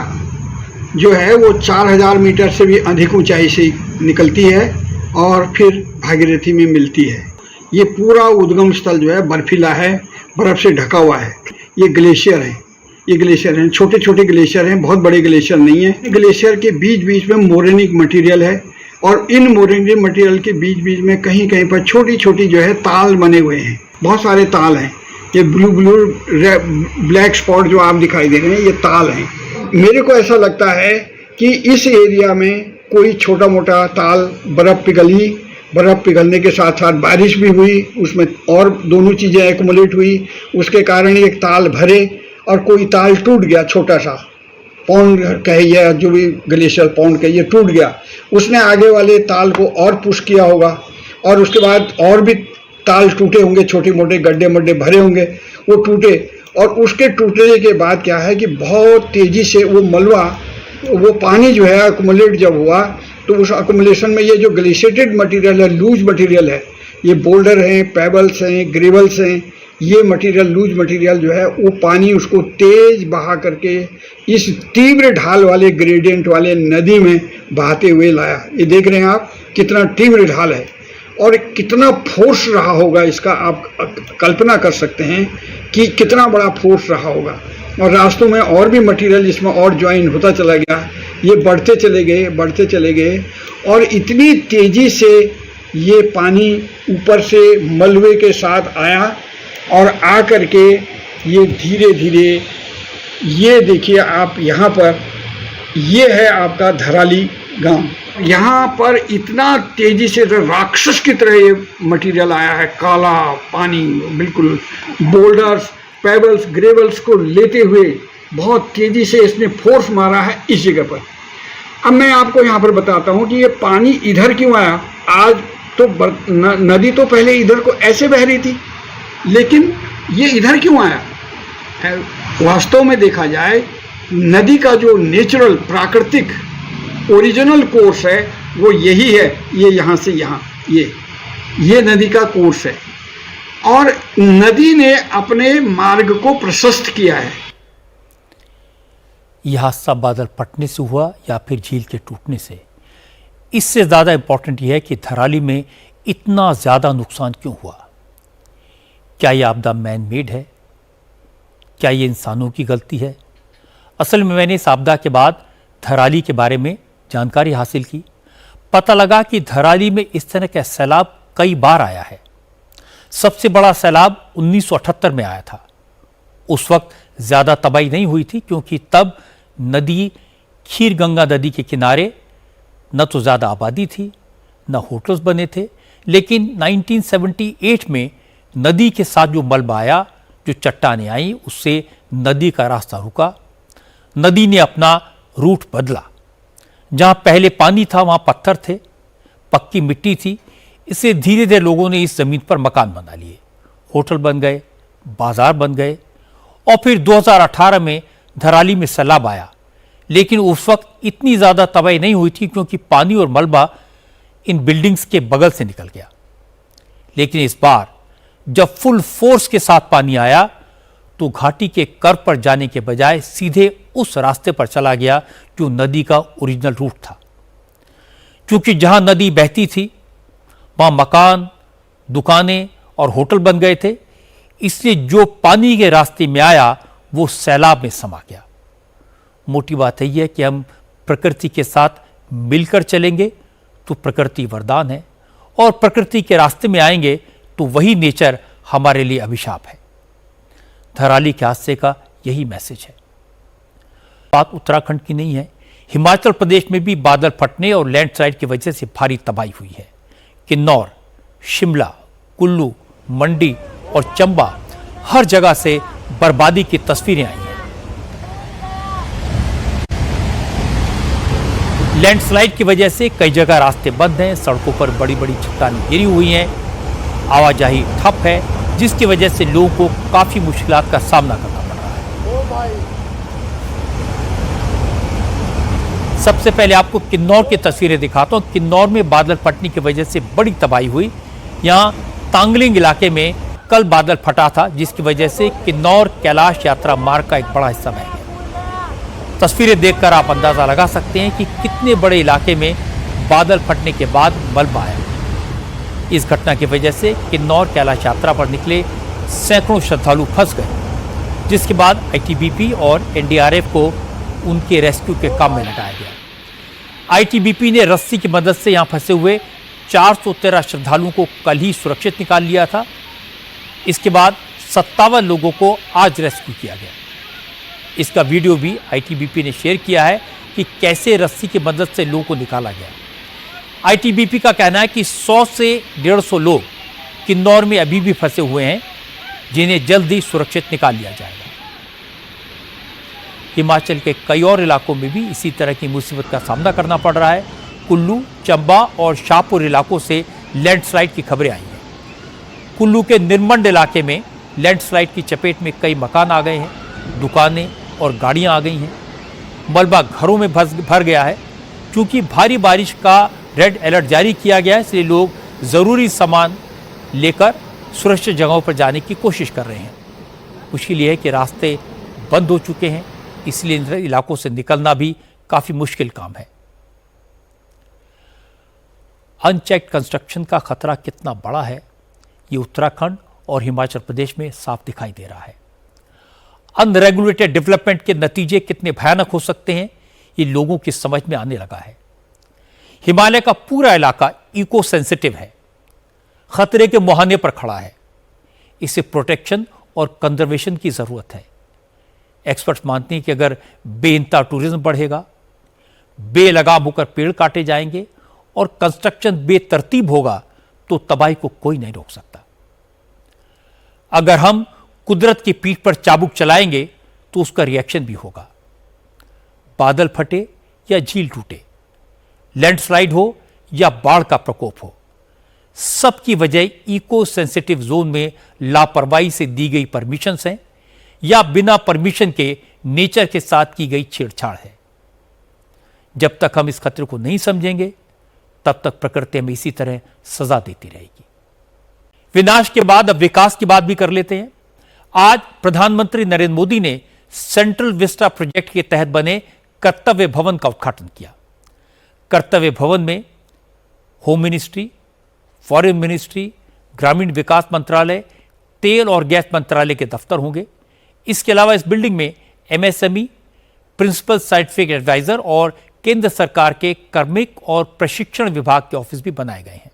जो है वो 4,000 मीटर से भी अधिक ऊंचाई से निकलती है और फिर भागीरथी में मिलती है। ये पूरा उद्गम स्थल जो है बर्फीला है, बर्फ से ढका हुआ है। ये ग्लेशियर है, ये ग्लेशियर हैं, छोटे छोटे ग्लेशियर हैं, बहुत बड़े ग्लेशियर नहीं है। ग्लेशियर के बीच बीच में मोरेनिक मटेरियल है और इन मोरेनिक मटेरियल के बीच बीच में कहीं कहीं पर छोटी छोटी जो है ताल बने हुए हैं, बहुत सारे ताल हैं। ये ब्लू ब्लैक स्पॉट जो आप दिखाई दे रहे हैं, ये ताल हैं। मेरे को ऐसा लगता है कि इस एरिया में कोई छोटा मोटा ताल, बर्फ पिघली, बर्फ पिघलने के साथ साथ बारिश भी हुई, उसमें और दोनों चीज़ें एक्युमुलेट हुई, उसके कारण एक ताल भरे और कोई ताल टूट गया, छोटा सा पौंड कहे या जो भी ग्लेशियर पौंड कहिए, टूट गया। उसने आगे वाले ताल को और पुश किया होगा और उसके बाद और भी ताल टूटे होंगे, छोटे मोटे गड्ढे मड्ढे भरे होंगे, वो टूटे। और उसके टूटने के बाद क्या है कि बहुत तेज़ी से वो मलबा, वो पानी जो है एक्युमुलेट जब हुआ तो उस एक्युमुलेशन में ये जो ग्लेशिएटेड मटेरियल है, लूज मटेरियल है, ये बोल्डर हैं, पेबल्स हैं, ग्रेवल्स हैं, ये मटेरियल लूज मटेरियल जो है वो पानी उसको तेज बहा करके इस तीव्र ढाल वाले ग्रेडियंट वाले नदी में बहाते हुए लाया। ये देख रहे हैं आप कितना तीव्र ढाल है और कितना फोर्स रहा होगा, इसका आप कल्पना कर सकते हैं कि कितना बड़ा फोर्स रहा होगा। और रास्तों में और भी मटेरियल इसमें और ज्वाइन होता चला गया, ये बढ़ते चले गए और इतनी तेज़ी से ये पानी ऊपर से मलबे के साथ आया और आ करके ये धीरे धीरे, ये देखिए आप यहाँ पर, ये है आपका धराली गांव। यहाँ पर इतना तेजी से राक्षस की तरह ये मटेरियल आया है, काला पानी, बिल्कुल बोल्डर्स, पेबल्स, ग्रेवल्स को लेते हुए बहुत तेजी से इसने फोर्स मारा है इस जगह पर। अब मैं आपको यहाँ पर बताता हूँ कि ये पानी इधर क्यों आया। आज तो नदी तो पहले इधर को ऐसे बह रही थी, लेकिन ये इधर क्यों आया। वास्तव में देखा जाए, नदी का जो नेचुरल, प्राकृतिक, ओरिजिनल कोर्स है वो यही है। ये यहाँ से यहाँ, ये नदी का कोर्स है और नदी ने अपने मार्ग को प्रशस्त किया है। यह हादसा बादल फटने से हुआ या फिर झील के टूटने से? इससे ज़्यादा इम्पोर्टेंट यह है कि धराली में इतना ज़्यादा नुकसान क्यों हुआ। क्या यह आपदा मैन मेड है? क्या ये इंसानों की गलती है? असल में मैंने इस आपदा के बाद धराली के बारे में जानकारी हासिल की। पता लगा कि धराली में इस तरह का सैलाब कई बार आया है। सबसे बड़ा सैलाब 1978 में आया था। उस वक्त ज़्यादा तबाही नहीं हुई थी क्योंकि तब नदी, खीर गंगा नदी के किनारे न तो ज़्यादा आबादी थी, न होटल्स बने थे। लेकिन 1978 में नदी के साथ जो मलबा आया, जो चट्टानें आई, उससे नदी का रास्ता रुका। नदी ने अपना रूट बदला। जहाँ पहले पानी था वहाँ पत्थर थे, पक्की मिट्टी थी। इससे धीरे धीरे लोगों ने इस ज़मीन पर मकान बना लिए, होटल बन गए, बाजार बन गए। और फिर 2018 में धराली में सैलाब आया, लेकिन उस वक्त इतनी ज़्यादा तबाही नहीं हुई थी क्योंकि पानी और मलबा इन बिल्डिंग्स के बगल से निकल गया। लेकिन इस बार जब फुल फोर्स के साथ पानी आया तो घाटी के कर्व पर जाने के बजाय सीधे उस रास्ते पर चला गया जो नदी का ओरिजिनल रूट था। क्योंकि जहां नदी बहती थी वहां मकान, दुकानें और होटल बन गए थे, इसलिए जो पानी के रास्ते में आया वो सैलाब में समा गया। मोटी बात यह है कि हम प्रकृति के साथ मिलकर चलेंगे तो प्रकृति वरदान है, और प्रकृति के रास्ते में आएंगे तो वही नेचर हमारे लिए अभिशाप है। धराली के हादसे का यही मैसेज है। बात उत्तराखंड की नहीं है, हिमाचल प्रदेश में भी बादल फटने और लैंडस्लाइड की वजह से भारी तबाही हुई है। किन्नौर, शिमला, कुल्लू, मंडी और चंबा, हर जगह से बर्बादी की तस्वीरें आई हैं। लैंडस्लाइड की वजह से कई जगह रास्ते बंद हैं, सड़कों पर बड़ी बड़ी चट्टानें गिरी हुई हैं, आवाजाही ठप है, जिसकी वजह से लोगों को काफी मुश्किलात का सामना करना पड़ रहा है। सबसे पहले आपको किन्नौर की तस्वीरें दिखाता हूं। किन्नौर में बादल फटने की वजह से बड़ी तबाही हुई। यहां तांगलिंग इलाके में कल बादल फटा था, जिसकी वजह से किन्नौर कैलाश यात्रा मार्ग का एक बड़ा हिस्सा बह गया। तस्वीरें देखकर आप अंदाजा लगा सकते हैं कि कितने बड़े इलाके में बादल फटने के बाद मलबा आया। इस घटना की वजह से किन्नौर कैलाश यात्रा पर निकले सैकड़ों श्रद्धालु फंस गए, जिसके बाद आईटीबीपी और एनडीआरएफ को उनके रेस्क्यू के काम में लगाया गया। आईटीबीपी ने रस्सी की मदद से यहां फंसे हुए 413 श्रद्धालुओं को कल ही सुरक्षित निकाल लिया था। इसके बाद 57 लोगों को आज रेस्क्यू किया गया। इसका वीडियो भी आईटीबीपी ने शेयर किया है कि कैसे रस्सी की मदद से लोगों को निकाला गया। आईटीबीपी का कहना है कि 100 से 150 लोग किन्नौर में अभी भी फंसे हुए हैं, जिन्हें जल्द ही सुरक्षित निकाल लिया जाएगा। हिमाचल के कई और इलाकों में भी इसी तरह की मुसीबत का सामना करना पड़ रहा है। कुल्लू, चंबा और शाहपुर इलाकों से लैंडस्लाइड की खबरें आई हैं। कुल्लू के निरमंड इलाके में लैंडस्लाइड की चपेट में कई मकान आ गए हैं, दुकानें और गाड़ियां आ गई हैं। मलबा घरों में भर गया है। क्योंकि भारी बारिश का रेड अलर्ट जारी किया गया है, इसलिए लोग ज़रूरी सामान लेकर सुरक्षित जगहों पर जाने की कोशिश कर रहे हैं। मुश्किल ये है कि रास्ते बंद हो चुके हैं, इसलिए इन इलाकों से निकलना भी काफ़ी मुश्किल काम है। अनचेक्ड कंस्ट्रक्शन का खतरा कितना बड़ा है, ये उत्तराखंड और हिमाचल प्रदेश में साफ दिखाई दे रहा है। अनरेगुलेटेड डेवलपमेंट के नतीजे कितने भयानक हो सकते हैं, ये लोगों की समझ में आने लगा है। हिमालय का पूरा इलाका इको सेंसिटिव है, खतरे के मुहाने पर खड़ा है। इसे प्रोटेक्शन और कंजर्वेशन की जरूरत है। एक्सपर्ट्स मानते हैं कि अगर बेइंतहा टूरिज्म बढ़ेगा, बेलगाम होकर पेड़ काटे जाएंगे और कंस्ट्रक्शन बेतरतीब होगा तो तबाही को कोई नहीं रोक सकता। अगर हम कुदरत की पीठ पर चाबुक चलाएंगे तो उसका रिएक्शन भी होगा। बादल फटे या झील टूटे, लैंडस्लाइड हो या बाढ़ का प्रकोप हो, सबकी वजह इको सेंसिटिव जोन में लापरवाही से दी गई परमिशंस हैं या बिना परमिशन के नेचर के साथ की गई छेड़छाड़ है। जब तक हम इस खतरे को नहीं समझेंगे तब तक प्रकृति हमें इसी तरह सजा देती रहेगी। विनाश के बाद अब विकास की बात भी कर लेते हैं। आज प्रधानमंत्री नरेंद्र मोदी ने सेंट्रल विस्टा प्रोजेक्ट के तहत बने कर्तव्य भवन का उद्घाटन किया। कर्तव्य भवन में होम मिनिस्ट्री, फॉरेन मिनिस्ट्री, ग्रामीण विकास मंत्रालय, तेल और गैस मंत्रालय के दफ्तर होंगे। इसके अलावा इस बिल्डिंग में एमएसएमई, प्रिंसिपल साइंटिफिक एडवाइजर और केंद्र सरकार के कार्मिक और प्रशिक्षण विभाग के ऑफिस भी बनाए गए हैं।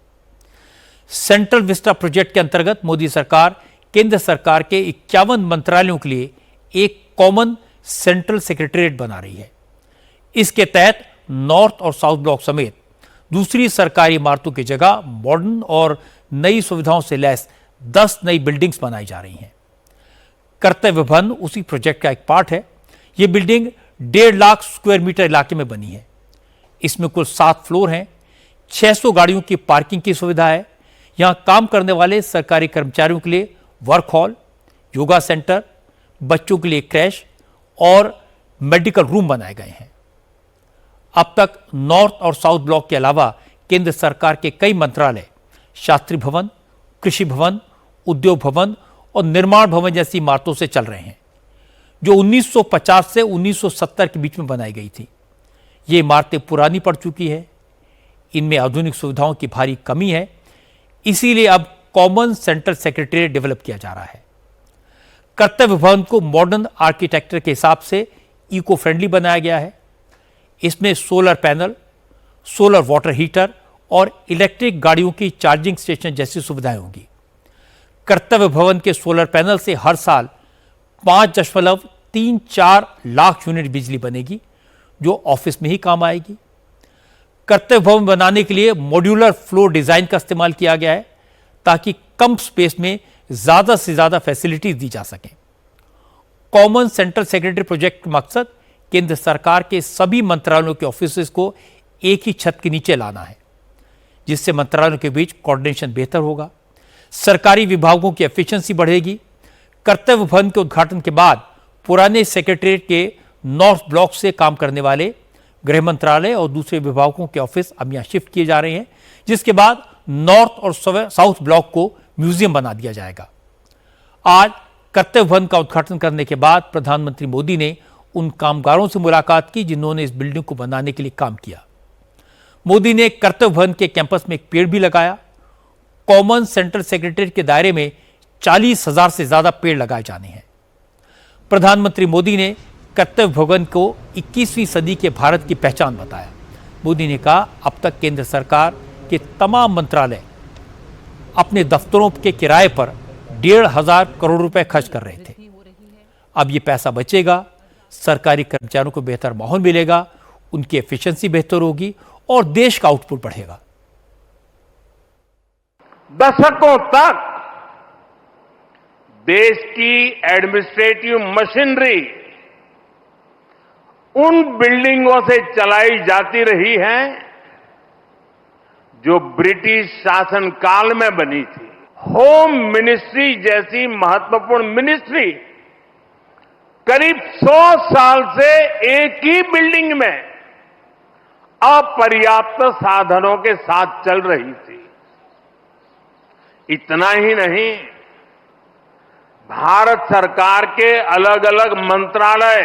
सेंट्रल विस्टा प्रोजेक्ट के अंतर्गत मोदी सरकार केंद्र सरकार के 51 मंत्रालयों के लिए एक कॉमन सेंट्रल सेक्रेटेरिएट बना रही है। इसके तहत नॉर्थ और साउथ ब्लॉक समेत दूसरी सरकारी इमारतों की जगह मॉडर्न और नई सुविधाओं से लैस 10 नई बिल्डिंग्स बनाई जा रही हैं। कर्तव्य भवन उसी प्रोजेक्ट का एक पार्ट है। यह बिल्डिंग 1.5 लाख स्क्वायर मीटर इलाके में बनी है। इसमें कुल 7 फ्लोर हैं। 600 गाड़ियों की पार्किंग की सुविधा है। यहां काम करने वाले सरकारी कर्मचारियों के लिए वर्क हॉल, योगा सेंटर, बच्चों के लिए क्रैश और मेडिकल रूम बनाए गए हैं। अब तक नॉर्थ और साउथ ब्लॉक के अलावा केंद्र सरकार के कई मंत्रालय शास्त्री भवन, कृषि भवन, उद्योग भवन और निर्माण भवन जैसी इमारतों से चल रहे हैं, जो 1950 से 1970 के बीच में बनाई गई थी। ये इमारतें पुरानी पड़ चुकी है। इनमें आधुनिक सुविधाओं की भारी कमी है। इसीलिए अब कॉमन सेंट्रल सेक्रेटेरिएट डेवलप किया जा रहा है। कर्तव्य भवन को मॉडर्न आर्किटेक्चर के हिसाब से इको फ्रेंडली बनाया गया है। इसमें solar panel, solar water heater और इलेक्ट्रिक गाड़ियों की चार्जिंग स्टेशन जैसी सुविधाएं होंगी। कर्तव्य भवन के सोलर पैनल से हर साल 5.34 लाख यूनिट बिजली बनेगी, जो ऑफिस में ही काम आएगी। कर्तव्य भवन बनाने के लिए मॉड्यूलर फ्लोर डिजाइन का इस्तेमाल किया गया है ताकि कम स्पेस में ज्यादा से ज्यादा फैसिलिटीज दी जा सकें। कॉमन सेंट्रल सेक्रेटरी प्रोजेक्ट का मकसद केंद्र सरकार के सभी मंत्रालयों के ऑफिसेज को एक ही छत के नीचे लाना है, जिससे मंत्रालयों के बीच कोऑर्डिनेशन बेहतर होगा, सरकारी विभागों की एफिशिएंसी बढ़ेगी। कर्तव्य भवन के उद्घाटन के बाद पुराने सेक्रेटेरिएट के नॉर्थ ब्लॉक से काम करने वाले गृह मंत्रालय और दूसरे विभागों के ऑफिस अब यहां शिफ्ट किए जा रहे हैं, जिसके बाद नॉर्थ और साउथ ब्लॉक को म्यूजियम बना दिया जाएगा। आज कर्तव्य भवन का उद्घाटन करने के बाद प्रधानमंत्री मोदी ने उन कामगारों से मुलाकात की जिन्होंने इस बिल्डिंग को बनाने के लिए काम किया। मोदी ने कर्तव्य भवन के कैंपस में एक पेड़ भी लगाया। कॉमन सेंट्रल सेक्रेटेरिएट के दायरे में 40,000 से ज्यादा पेड़ लगाए जाने हैं। प्रधानमंत्री मोदी ने कर्तव्य भवन को 21वीं सदी के भारत की पहचान बताया। मोदी ने कहा, अब तक केंद्र सरकार के तमाम मंत्रालय अपने दफ्तरों के किराए पर 1,500 करोड़ रुपए खर्च कर रहे थे। अब यह पैसा बचेगा, सरकारी कर्मचारियों को बेहतर माहौल मिलेगा, उनकी एफिशिएंसी बेहतर होगी और देश का आउटपुट बढ़ेगा। दशकों तक देश की एडमिनिस्ट्रेटिव मशीनरी उन बिल्डिंगों से चलाई जाती रही है जो ब्रिटिश शासन काल में बनी थी। होम मिनिस्ट्री जैसी महत्वपूर्ण मिनिस्ट्री करीब 100 साल से एक ही बिल्डिंग में अपर्याप्त साधनों के साथ चल रही थी। इतना ही नहीं, भारत सरकार के अलग अलग मंत्रालय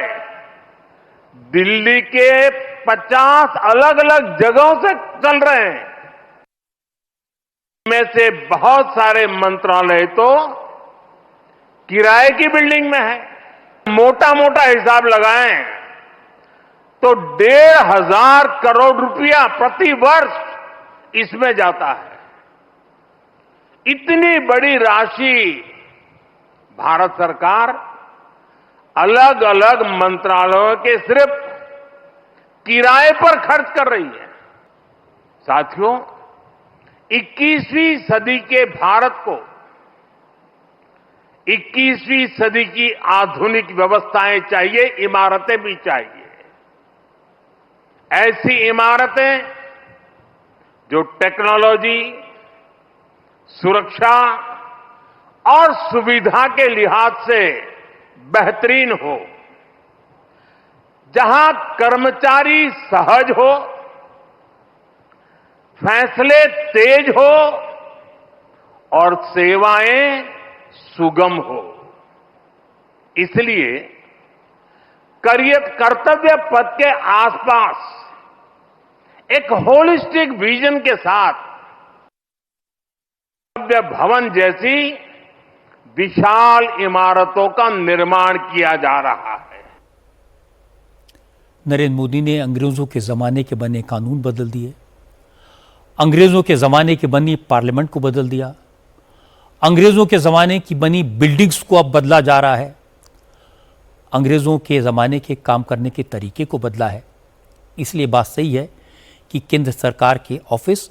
दिल्ली के 50 अलग अलग जगहों से चल रहे हैं। में से बहुत सारे मंत्रालय तो किराए की बिल्डिंग में है। मोटा मोटा हिसाब लगाएं तो 1,500 करोड़ रुपया प्रति वर्ष इसमें जाता है। इतनी बड़ी राशि भारत सरकार अलग अलग मंत्रालयों के सिर्फ किराए पर खर्च कर रही है। साथियों, 21वीं सदी के भारत को 21वीं सदी की आधुनिक व्यवस्थाएं चाहिए, इमारतें भी चाहिए। ऐसी इमारतें जो टेक्नोलॉजी, सुरक्षा और सुविधा के लिहाज से बेहतरीन हो, जहां कर्मचारी सहज हो, फैसले तेज हो और सेवाएं सुगम हो। इसलिए कर्तव्य पथ के आसपास एक होलिस्टिक विजन के साथ कर्तव्य भवन जैसी विशाल इमारतों का निर्माण किया जा रहा है। नरेंद्र मोदी ने अंग्रेजों के जमाने के बने कानून बदल दिए, अंग्रेजों के जमाने की बनी पार्लियामेंट को बदल दिया, अंग्रेजों के जमाने की बनी बिल्डिंग्स को अब बदला जा रहा है, अंग्रेजों के ज़माने के काम करने के तरीके को बदला है। इसलिए बात सही है कि केंद्र सरकार के ऑफिस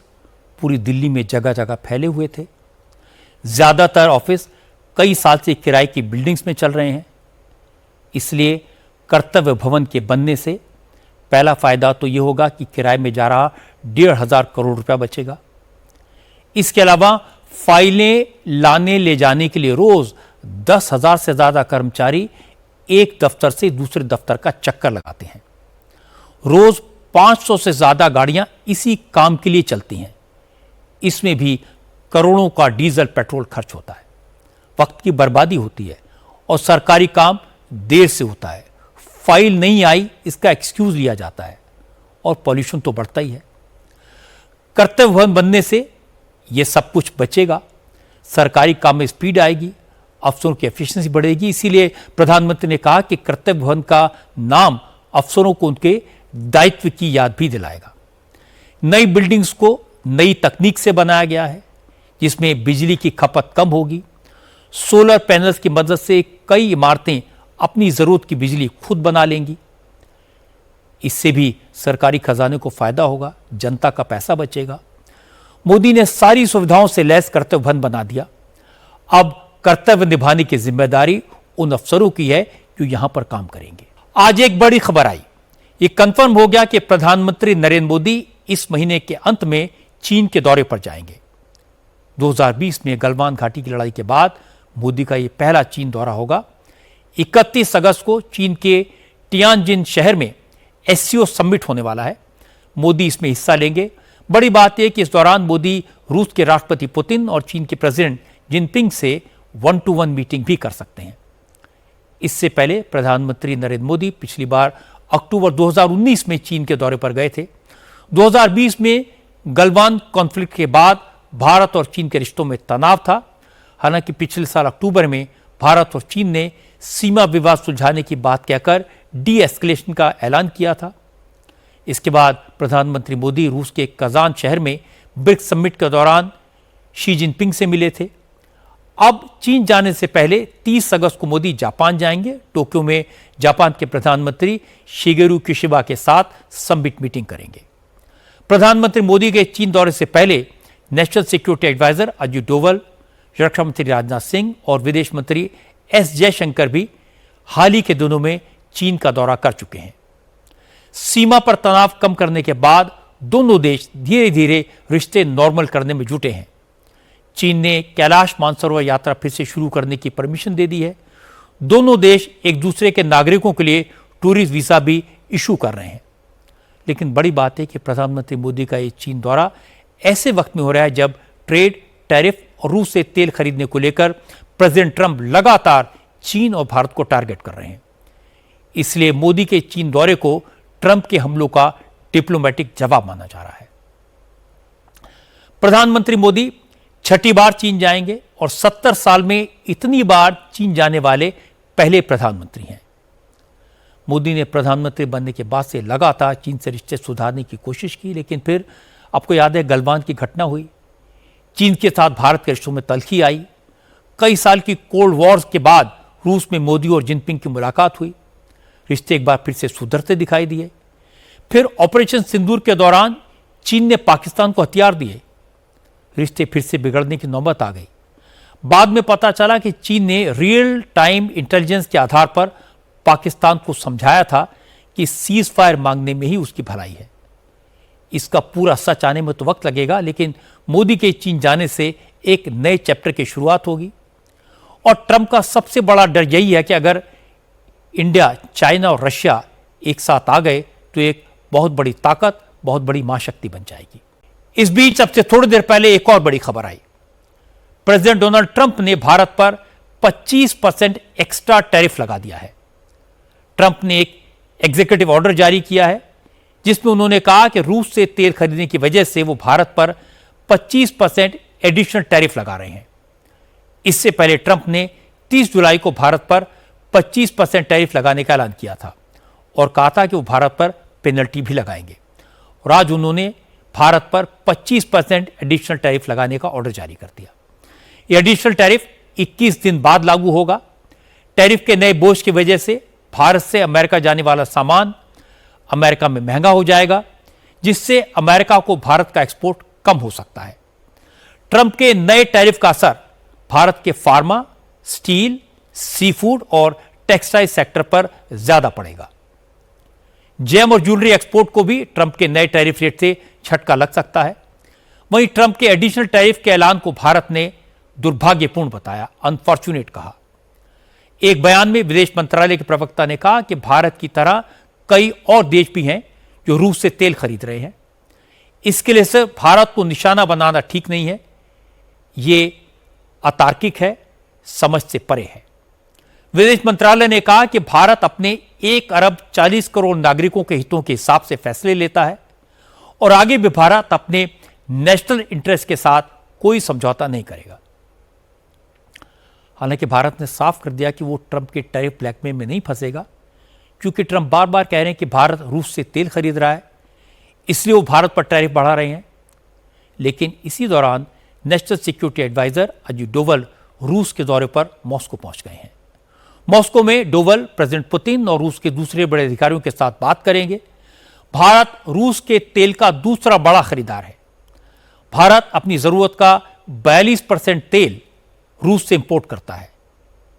पूरी दिल्ली में जगह जगह फैले हुए थे। ज़्यादातर ऑफिस कई साल से किराए की बिल्डिंग्स में चल रहे हैं। इसलिए कर्तव्य भवन के बनने से पहला फ़ायदा तो ये होगा कि किराए में जा रहा 1,500 करोड़ रुपया बचेगा। इसके अलावा फाइलें लाने ले जाने के लिए रोज़ 10,000 से ज़्यादा कर्मचारी एक दफ्तर से दूसरे दफ्तर का चक्कर लगाते हैं। रोज 500 से ज्यादा गाड़ियां इसी काम के लिए चलती हैं। इसमें भी करोड़ों का डीजल पेट्रोल खर्च होता है, वक्त की बर्बादी होती है और सरकारी काम देर से होता है। फाइल नहीं आई इसका एक्सक्यूज लिया जाता है और पॉल्यूशन तो बढ़ता ही है। कर्तव्य भवन बनने से यह सब कुछ बचेगा, सरकारी काम में स्पीड आएगी, अफसरों की एफिशिएंसी बढ़ेगी। इसीलिए प्रधानमंत्री ने कहा कि कर्तव्य भवन का नाम अफसरों को उनके दायित्व की याद भी दिलाएगा। नई बिल्डिंग्स को नई तकनीक से बनाया गया है, जिसमें बिजली की खपत कम होगी। सोलर पैनल्स की मदद से कई इमारतें अपनी जरूरत की बिजली खुद बना लेंगी। इससे भी सरकारी खजाने को फायदा होगा, जनता का पैसा बचेगा। मोदी ने सारी सुविधाओं से लैस कर्तव्य भवन बना दिया। अब कर्तव्य निभाने की जिम्मेदारी उन अफसरों की है जो यहां पर काम करेंगे। आज एक बड़ी खबर आई, ये कंफर्म हो गया कि प्रधानमंत्री नरेंद्र मोदी इस महीने के अंत में चीन के दौरे पर जाएंगे। 2020 में गलवान घाटी की लड़ाई के बाद मोदी का यह पहला चीन दौरा होगा। 31 अगस्त को चीन के टियानजिन शहर में एससीओ समिट होने वाला है। मोदी इसमें हिस्सा लेंगे। बड़ी बात यह कि इस दौरान मोदी रूस के राष्ट्रपति पुतिन और चीन के प्रेसिडेंट जिनपिंग से 1-to-1 मीटिंग भी कर सकते हैं। इससे पहले प्रधानमंत्री नरेंद्र मोदी पिछली बार अक्टूबर 2019 में चीन के दौरे पर गए थे। 2020 में गलवान कॉन्फ्लिक्ट के बाद भारत और चीन के रिश्तों में तनाव था। हालांकि पिछले साल अक्टूबर में भारत और चीन ने सीमा विवाद सुलझाने की बात कहकर डी एस्केलेशन का ऐलान किया था। इसके बाद प्रधानमंत्री मोदी रूस के कजान शहर में ब्रिक्स समिट के दौरान शी जिनपिंग से मिले थे। अब चीन जाने से पहले 30 अगस्त को मोदी जापान जाएंगे। टोक्यो में जापान के प्रधानमंत्री शिगेरू किशिबा के साथ समिट मीटिंग करेंगे। प्रधानमंत्री मोदी के चीन दौरे से पहले national security advisor Ajit Doval, रक्षा मंत्री राजनाथ सिंह और विदेश मंत्री एस जयशंकर भी हाल ही के दिनों में चीन का दौरा कर चुके हैं। सीमा पर तनाव कम करने के बाद दोनों देश धीरे धीरे रिश्ते नॉर्मल करने में जुटे हैं। चीन ने कैलाश मानसरोवर यात्रा फिर से शुरू करने की परमिशन दे दी है। दोनों देश एक दूसरे के नागरिकों के लिए टूरिस्ट वीजा भी इशू कर रहे हैं। लेकिन बड़ी बात है कि प्रधानमंत्री मोदी का ये चीन दौरा ऐसे वक्त में हो रहा है जब ट्रेड, टैरिफ और रूस से तेल खरीदने को लेकर प्रेसिडेंट ट्रंप लगातार चीन और भारत को टारगेट कर रहे हैं। इसलिए मोदी के चीन दौरे को ट्रंप के हमलों का डिप्लोमेटिक जवाब माना जा रहा है। प्रधानमंत्री मोदी छठी बार चीन जाएंगे और 70 साल में इतनी बार चीन जाने वाले पहले प्रधानमंत्री हैं। मोदी ने प्रधानमंत्री बनने के बाद से लगातार चीन से रिश्ते सुधारने की कोशिश की, लेकिन फिर आपको याद है गलवान की घटना हुई। चीन के साथ भारत के रिश्तों में तल्खी आई। कई साल की कोल्ड वॉर्स के बाद रूस में मोदी और जिनपिंग की मुलाकात हुई। रिश्ते एक बार फिर से सुधरते दिखाई दिए। फिर ऑपरेशन सिंदूर के दौरान चीन ने पाकिस्तान को हथियार दिए। रिश्ते फिर से बिगड़ने की नौबत आ गई। बाद में पता चला कि चीन ने रियल टाइम इंटेलिजेंस के आधार पर पाकिस्तान को समझाया था कि सीज फायर मांगने में ही उसकी भलाई है। इसका पूरा सच आने में तो वक्त लगेगा, लेकिन मोदी के चीन जाने से एक नए चैप्टर की शुरुआत होगी। और ट्रंप का सबसे बड़ा डर यही है कि अगर इंडिया, चाइना और रशिया एक साथ आ गए तो एक बहुत बड़ी ताकत, बहुत बड़ी महाशक्ति बन जाएगी। इस बीच अब से थोड़ी देर पहले एक और बड़ी खबर आई। प्रेसिडेंट डोनाल्ड ट्रंप ने भारत पर 25% एक्स्ट्रा टैरिफ लगा दिया है। ट्रंप ने एक एग्जीक्यूटिव ऑर्डर जारी किया है जिसमें उन्होंने कहा कि रूस से तेल खरीदने की वजह से वो भारत पर 25% एडिशनल टैरिफ लगा रहे हैं। इससे पहले ट्रंप ने 30 जुलाई को भारत पर 25% टैरिफ लगाने का ऐलान किया था और कहा था कि वो भारत पर पेनल्टी भी लगाएंगे। और आज उन्होंने भारत पर 25% एडिशनल टैरिफ लगाने का ऑर्डर जारी कर दिया। यह एडिशनल टैरिफ 21 दिन बाद लागू होगा। टैरिफ के नए बोझ की वजह से भारत से अमेरिका जाने वाला सामान अमेरिका में महंगा हो जाएगा, जिससे अमेरिका को भारत का एक्सपोर्ट कम हो सकता है। ट्रंप के नए टैरिफ का असर भारत के फार्मा, स्टील, सी फूड और टेक्सटाइल सेक्टर पर ज्यादा पड़ेगा। जेम और ज्वेलरी एक्सपोर्ट को भी ट्रंप के नए टैरिफ रेट से झटका लग सकता है। वहीं ट्रंप के एडिशनल टैरिफ के ऐलान को भारत ने दुर्भाग्यपूर्ण बताया, अनफॉर्चुनेट कहा। एक बयान में विदेश मंत्रालय के प्रवक्ता ने कहा कि भारत की तरह कई और देश भी हैं जो रूस से तेल खरीद रहे हैं। इसके लिए से भारत को निशाना बनाना ठीक नहीं है, ये अतार्किक है, समझ से परे है। विदेश मंत्रालय ने कहा कि भारत अपने 1 अरब 40 करोड़ नागरिकों के हितों के हिसाब से फैसले लेता है और आगे भी भारत अपने नेशनल इंटरेस्ट के साथ कोई समझौता नहीं करेगा। हालांकि भारत ने साफ कर दिया कि वो ट्रंप के टैरिफ ब्लैकमेल में नहीं फंसेगा, क्योंकि ट्रंप बार बार कह रहे हैं कि भारत रूस से तेल खरीद रहा है, इसलिए वो भारत पर टैरिफ बढ़ा रहे हैं। लेकिन इसी दौरान national security advisor Ajit Doval रूस के दौरे पर मॉस्को पहुंच गए हैं। मॉस्को में डोवल प्रेसिडेंट पुतिन और रूस के दूसरे बड़े अधिकारियों के साथ बात करेंगे। भारत रूस के तेल का दूसरा बड़ा खरीदार है। भारत अपनी जरूरत का 42% तेल रूस से इंपोर्ट करता है।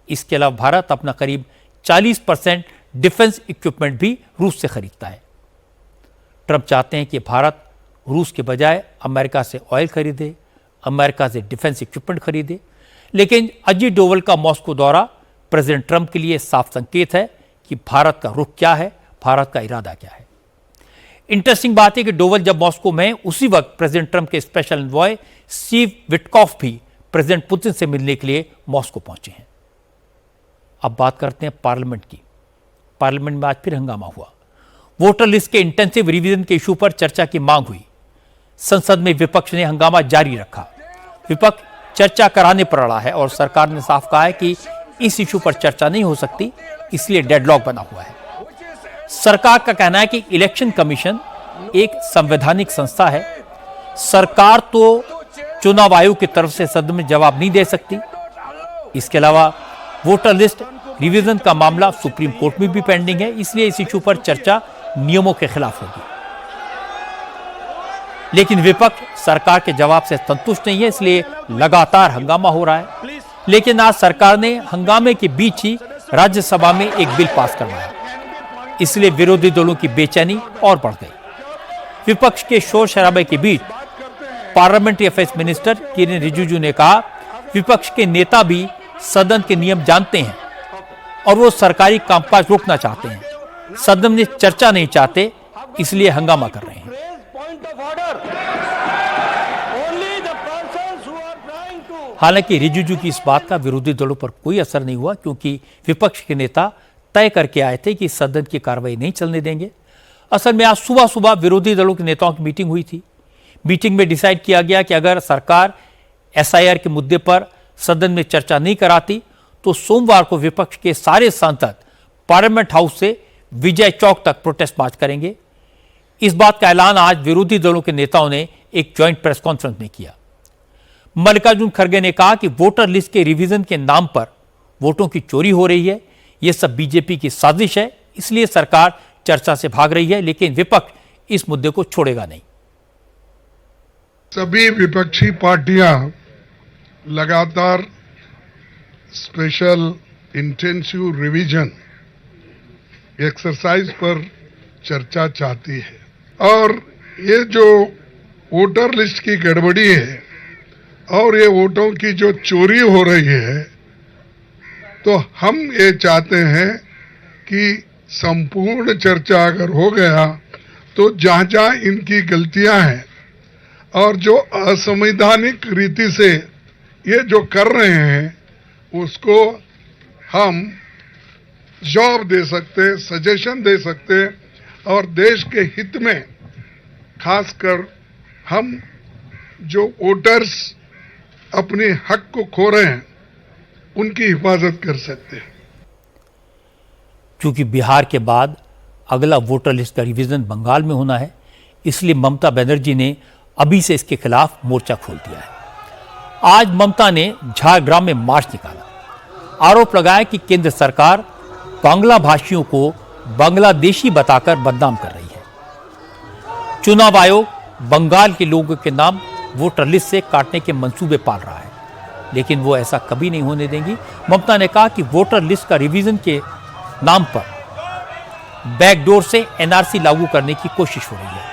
इसके अलावा भारत अपना करीब 40% डिफेंस इक्विपमेंट भी रूस से खरीदता है। ट्रंप चाहते हैं कि भारत रूस के बजाय अमेरिका से ऑयल खरीदे, अमेरिका से डिफेंस इक्विपमेंट खरीदे। लेकिन अजीत डोवल का मॉस्को दौरा प्रेसिडेंट ट्रंप के लिए साफ संकेत है कि भारत का रुख क्या है, भारत का इरादा क्या है। इंटरेस्टिंग बात है कि डोवल जब मॉस्को में उसी वक्त प्रेसिडेंट ट्रंप के स्पेशल एनवॉय स्टीव विटकॉफ भी प्रेसिडेंट पुतिन से मिलने के लिए मॉस्को पहुंचे हैं। अब बात करते हैं पार्लियामेंट की। पार्लियामेंट में आज फिर हंगामा हुआ। वोटर लिस्ट के इंटेंसिव रिवीजन के इशू पर चर्चा की मांग हुई। संसद में विपक्ष ने हंगामा जारी रखा। विपक्ष चर्चा कराने पर अड़ा है और सरकार ने साफ कहा है कि इस इशू पर चर्चा नहीं हो सकती, इसलिए डेडलॉक बना हुआ है। सरकार का कहना है कि इलेक्शन कमीशन एक संवैधानिक संस्था है। सरकार तो चुनाव आयोग की तरफ से सदन में जवाब नहीं दे सकती। इसके अलावा वोटर लिस्ट रिवीजन का मामला सुप्रीम कोर्ट में भी पेंडिंग है, इसलिए इस इशू पर चर्चा नियमों के खिलाफ होगी। लेकिन विपक्ष सरकार के जवाब से संतुष्ट नहीं है, इसलिए लगातार हंगामा हो रहा है। लेकिन आज सरकार ने हंगामे के बीच ही राज्यसभा में एक बिल पास करवाया, इसलिए विरोधी दलों की बेचैनी और बढ़ गई। विपक्ष के शोर शराबे के बीच parliamentary affairs minister Kiren Rijiju ने कहा, विपक्ष के नेता भी सदन के नियम जानते हैं और वो सरकारी कामकाज रोकना चाहते हैं। सदन में चर्चा नहीं चाहते, इसलिए हंगामा कर रहे हैं। हालांकि रिजिजू की इस बात का विरोधी दलों पर कोई असर नहीं हुआ, क्योंकि विपक्ष के नेता तय करके आए थे कि सदन की कार्रवाई नहीं चलने देंगे। असल में आज सुबह सुबह विरोधी दलों के नेताओं की मीटिंग हुई थी। मीटिंग में डिसाइड किया गया कि अगर सरकार एसआईआर के मुद्दे पर सदन में चर्चा नहीं कराती तो सोमवार को विपक्ष के सारे सांसद पार्लियामेंट हाउस से विजय चौक तक प्रोटेस्ट मार्च करेंगे। इस बात का ऐलान आज विरोधी दलों के नेताओं ने एक ज्वाइंट प्रेस कॉन्फ्रेंस में किया। मल्लिकार्जुन खड़गे ने कहा कि वोटर लिस्ट के रिवीजन के नाम पर वोटों की चोरी हो रही है, यह सब बीजेपी की साजिश है, इसलिए सरकार चर्चा से भाग रही है, लेकिन विपक्ष इस मुद्दे को छोड़ेगा नहीं। सभी विपक्षी पार्टियां लगातार स्पेशल इंटेंसिव रिवीजन एक्सरसाइज पर चर्चा चाहती है और ये जो वोटर लिस्ट की गड़बड़ी है और ये वोटों की जो चोरी हो रही है, तो हम ये चाहते हैं कि संपूर्ण चर्चा अगर हो गया तो जहां जहां इनकी गलतियां हैं और जो असंवैधानिक रीति से ये जो कर रहे हैं उसको हम जवाब दे सकते, सजेशन दे सकते और देश के हित में खासकर हम जो वोटर्स अपने हक को खो रहे हैं उनकी हिफाजत कर सकते हैं। चूंकि बिहार के बाद अगला वोटर लिस्ट का रिवीजन बंगाल में होना है, इसलिए ममता बनर्जी ने अभी से इसके खिलाफ मोर्चा खोल दिया है। आज ममता ने झारग्राम में मार्च निकाला, आरोप लगाया कि केंद्र सरकार बांग्ला भाषियों को बांग्लादेशी बताकर बदनाम कर रही है। चुनाव आयोग बंगाल के लोगों के नाम वोटर लिस्ट से काटने के मंसूबे पाल रहा है, लेकिन वो ऐसा कभी नहीं होने देंगी। ममता ने कहा कि वोटर लिस्ट का रिवीजन के नाम पर बैकडोर से एनआरसी लागू करने की कोशिश हो रही है।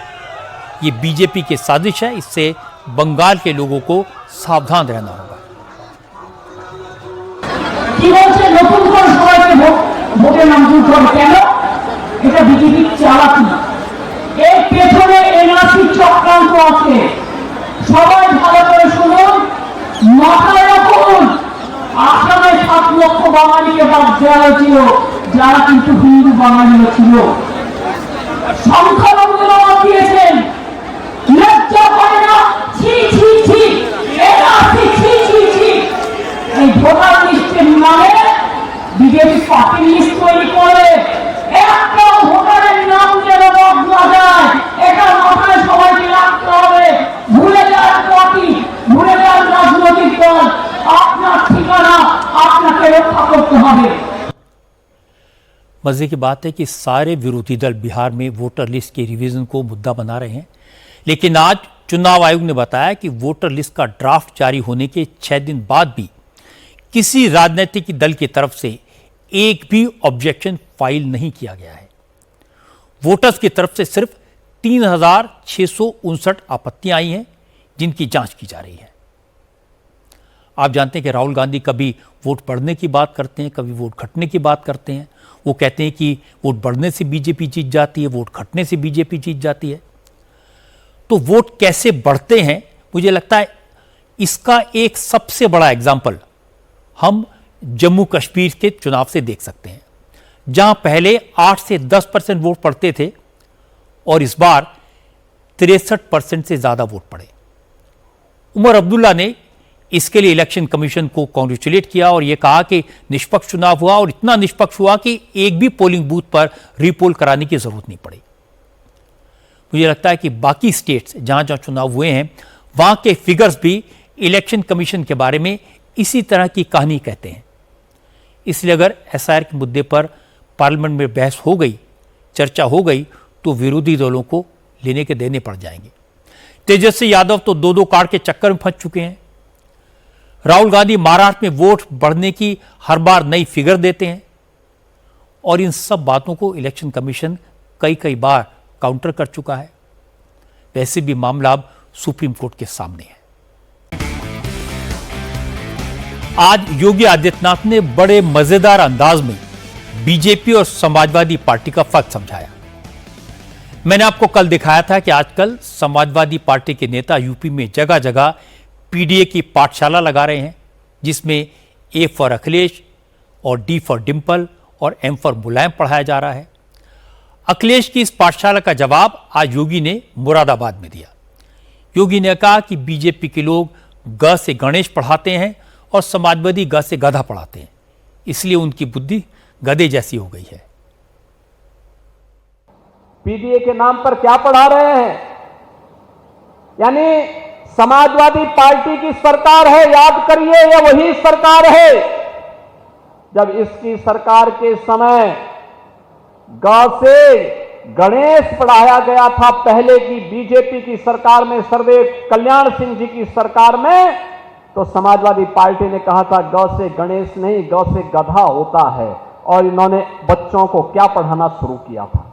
ये बीजेपी की साजिश है, इससे बंगाल के लोगों को सावधान रहना होगा। ভোটের নাম যুদ্ধ কেন? এটা বিজেপির চালাকি। এর পেছনে এনআরসি চক্রান্ত আছে। সবাই ভালো করে শুনুন, মাথায় রাখুন। আসামে 7 লক্ষ বাঙালিকে বাদ দেওয়া হয়েছিল, যারা কিন্তু হিন্দু বাঙালিও ছিল। সংখ্যালঘুরা বাদ দিয়েছেন। লজ্জা করে না? ছি ছি ছি, এনআরসি ছি ছি ছি। এই ভোটার লিস্টের নামে বিজেপি পার্টি লিস্ট তৈরি করে একটা ভোটারের নাম যেন বাদ না যায়, এটা মাথায় সবাইকে রাখতে হবে। ভুলে যান পার্টি, ভুলে যান রাজনৈতিক দল, আপনার ঠিকানা আপনাকে রক্ষা করতে হবে। मजे की बात है कि सारे विरोधी दल बिहार में वोटर लिस्ट के रिवीजन को मुद्दा बना रहे हैं, लेकिन आज चुनाव आयोग ने बताया कि वोटर लिस्ट का ड्राफ्ट जारी होने के 6 दिन बाद भी किसी राजनीतिक दल की तरफ से एक भी ऑब्जेक्शन फाइल नहीं किया गया है। वोटर्स की तरफ से सिर्फ 3659 आपत्तियां आई हैं, जिनकी जांच की जा रही है। आप जानते हैं कि राहुल गांधी कभी वोट बढ़ने की बात करते हैं, कभी वोट घटने की बात करते हैं। वो कहते हैं कि वोट बढ़ने से बीजेपी जीत जाती है, वोट घटने से बीजेपी जीत जाती है। तो वोट कैसे बढ़ते हैं, मुझे लगता है इसका एक सबसे बड़ा एग्जाम्पल हम जम्मू कश्मीर के चुनाव से देख सकते हैं, जहां पहले 8 से 10% वोट पड़ते थे और इस बार 63% से ज्यादा वोट पड़े। उमर अब्दुल्ला ने इसके लिए इलेक्शन कमीशन को कॉन्ग्रेचुलेट किया और यह कहा कि निष्पक्ष चुनाव हुआ और इतना निष्पक्ष हुआ कि एक भी पोलिंग बूथ पर रीपोल कराने की जरूरत नहीं पड़ी। मुझे लगता है कि बाकी स्टेट्स जहां जहां चुनाव हुए हैं वहां के फिगर्स भी इलेक्शन कमीशन के बारे में इसी तरह की कहानी कहते हैं। इसलिए अगर एसआईआर के मुद्दे पर पार्लियामेंट में बहस हो गई, चर्चा हो गई, तो विरोधी दलों को लेने के देने पड़ जाएंगे। तेजस्वी यादव तो 2-2 कार्ड के चक्कर में फंस चुके हैं। राहुल गांधी महाराष्ट्र में वोट बढ़ने की हर बार नई फिगर देते हैं और इन सब बातों को इलेक्शन कमीशन कई बार काउंटर कर चुका है। वैसे भी मामला अब सुप्रीम कोर्ट के सामने है। आज योगी आदित्यनाथ ने बड़े मजेदार अंदाज में बीजेपी और समाजवादी पार्टी का फर्क समझाया। मैंने आपको कल दिखाया था कि आजकल समाजवादी पार्टी के नेता यूपी में जगह जगह पीडीए की पाठशाला लगा रहे हैं, जिसमें ए फॉर अखिलेश और डी फॉर डिंपल और एम फॉर मुलायम पढ़ाया जा रहा है। अखिलेश की इस पाठशाला का जवाब आज योगी ने मुरादाबाद में दिया। योगी ने कहा कि बीजेपी के लोग ग से गणेश पढ़ाते हैं और समाजवादी ग से गधा पढ़ाते हैं, इसलिए उनकी बुद्धि गधे जैसी हो गई है। पीडीए के नाम पर क्या पढ़ा रहे हैं? यानी समाजवादी पार्टी की सरकार है, याद करिए, यह वही सरकार है जब इसकी सरकार के समय ग से गणेश पढ़ाया गया था। पहले की बीजेपी की सरकार में, सर्वदेव कल्याण सिंह जी की सरकार में, तो समाजवादी पार्टी ने कहा था ग से गणेश नहीं, ग से गधा होता है, और इन्होंने बच्चों को क्या पढ़ाना शुरू किया था।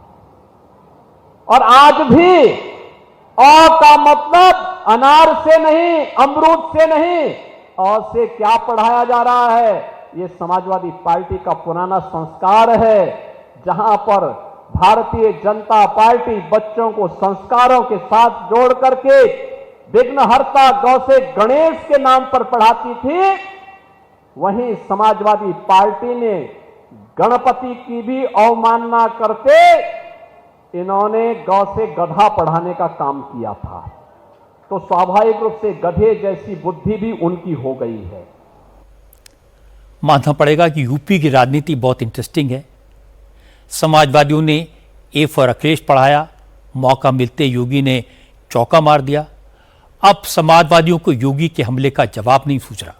और आज भी अ का मतलब अनार से नहीं, अमरूद से नहीं, अ से क्या पढ़ाया जा रहा है, ये समाजवादी पार्टी का पुराना संस्कार है, जहां पर भारतीय जनता पार्टी बच्चों को संस्कारों के साथ जोड़ करके विघ्नहर्ता ग से गणेश के नाम पर पढ़ाती थी। वहीं समाजवादी पार्टी ने गणपति की भी अवमानना करते इन्होंने ग से गधा पढ़ाने का काम किया था। तो स्वाभाविक रूप से गधे जैसी बुद्धि भी उनकी हो गई है। मानना पड़ेगा कि यूपी की राजनीति बहुत इंटरेस्टिंग है। समाजवादियों ने ए फॉर अखिलेश पढ़ाया, मौका मिलते योगी ने चौका मार दिया। अब समाजवादियों को योगी के हमले का जवाब नहीं सूझ रहा।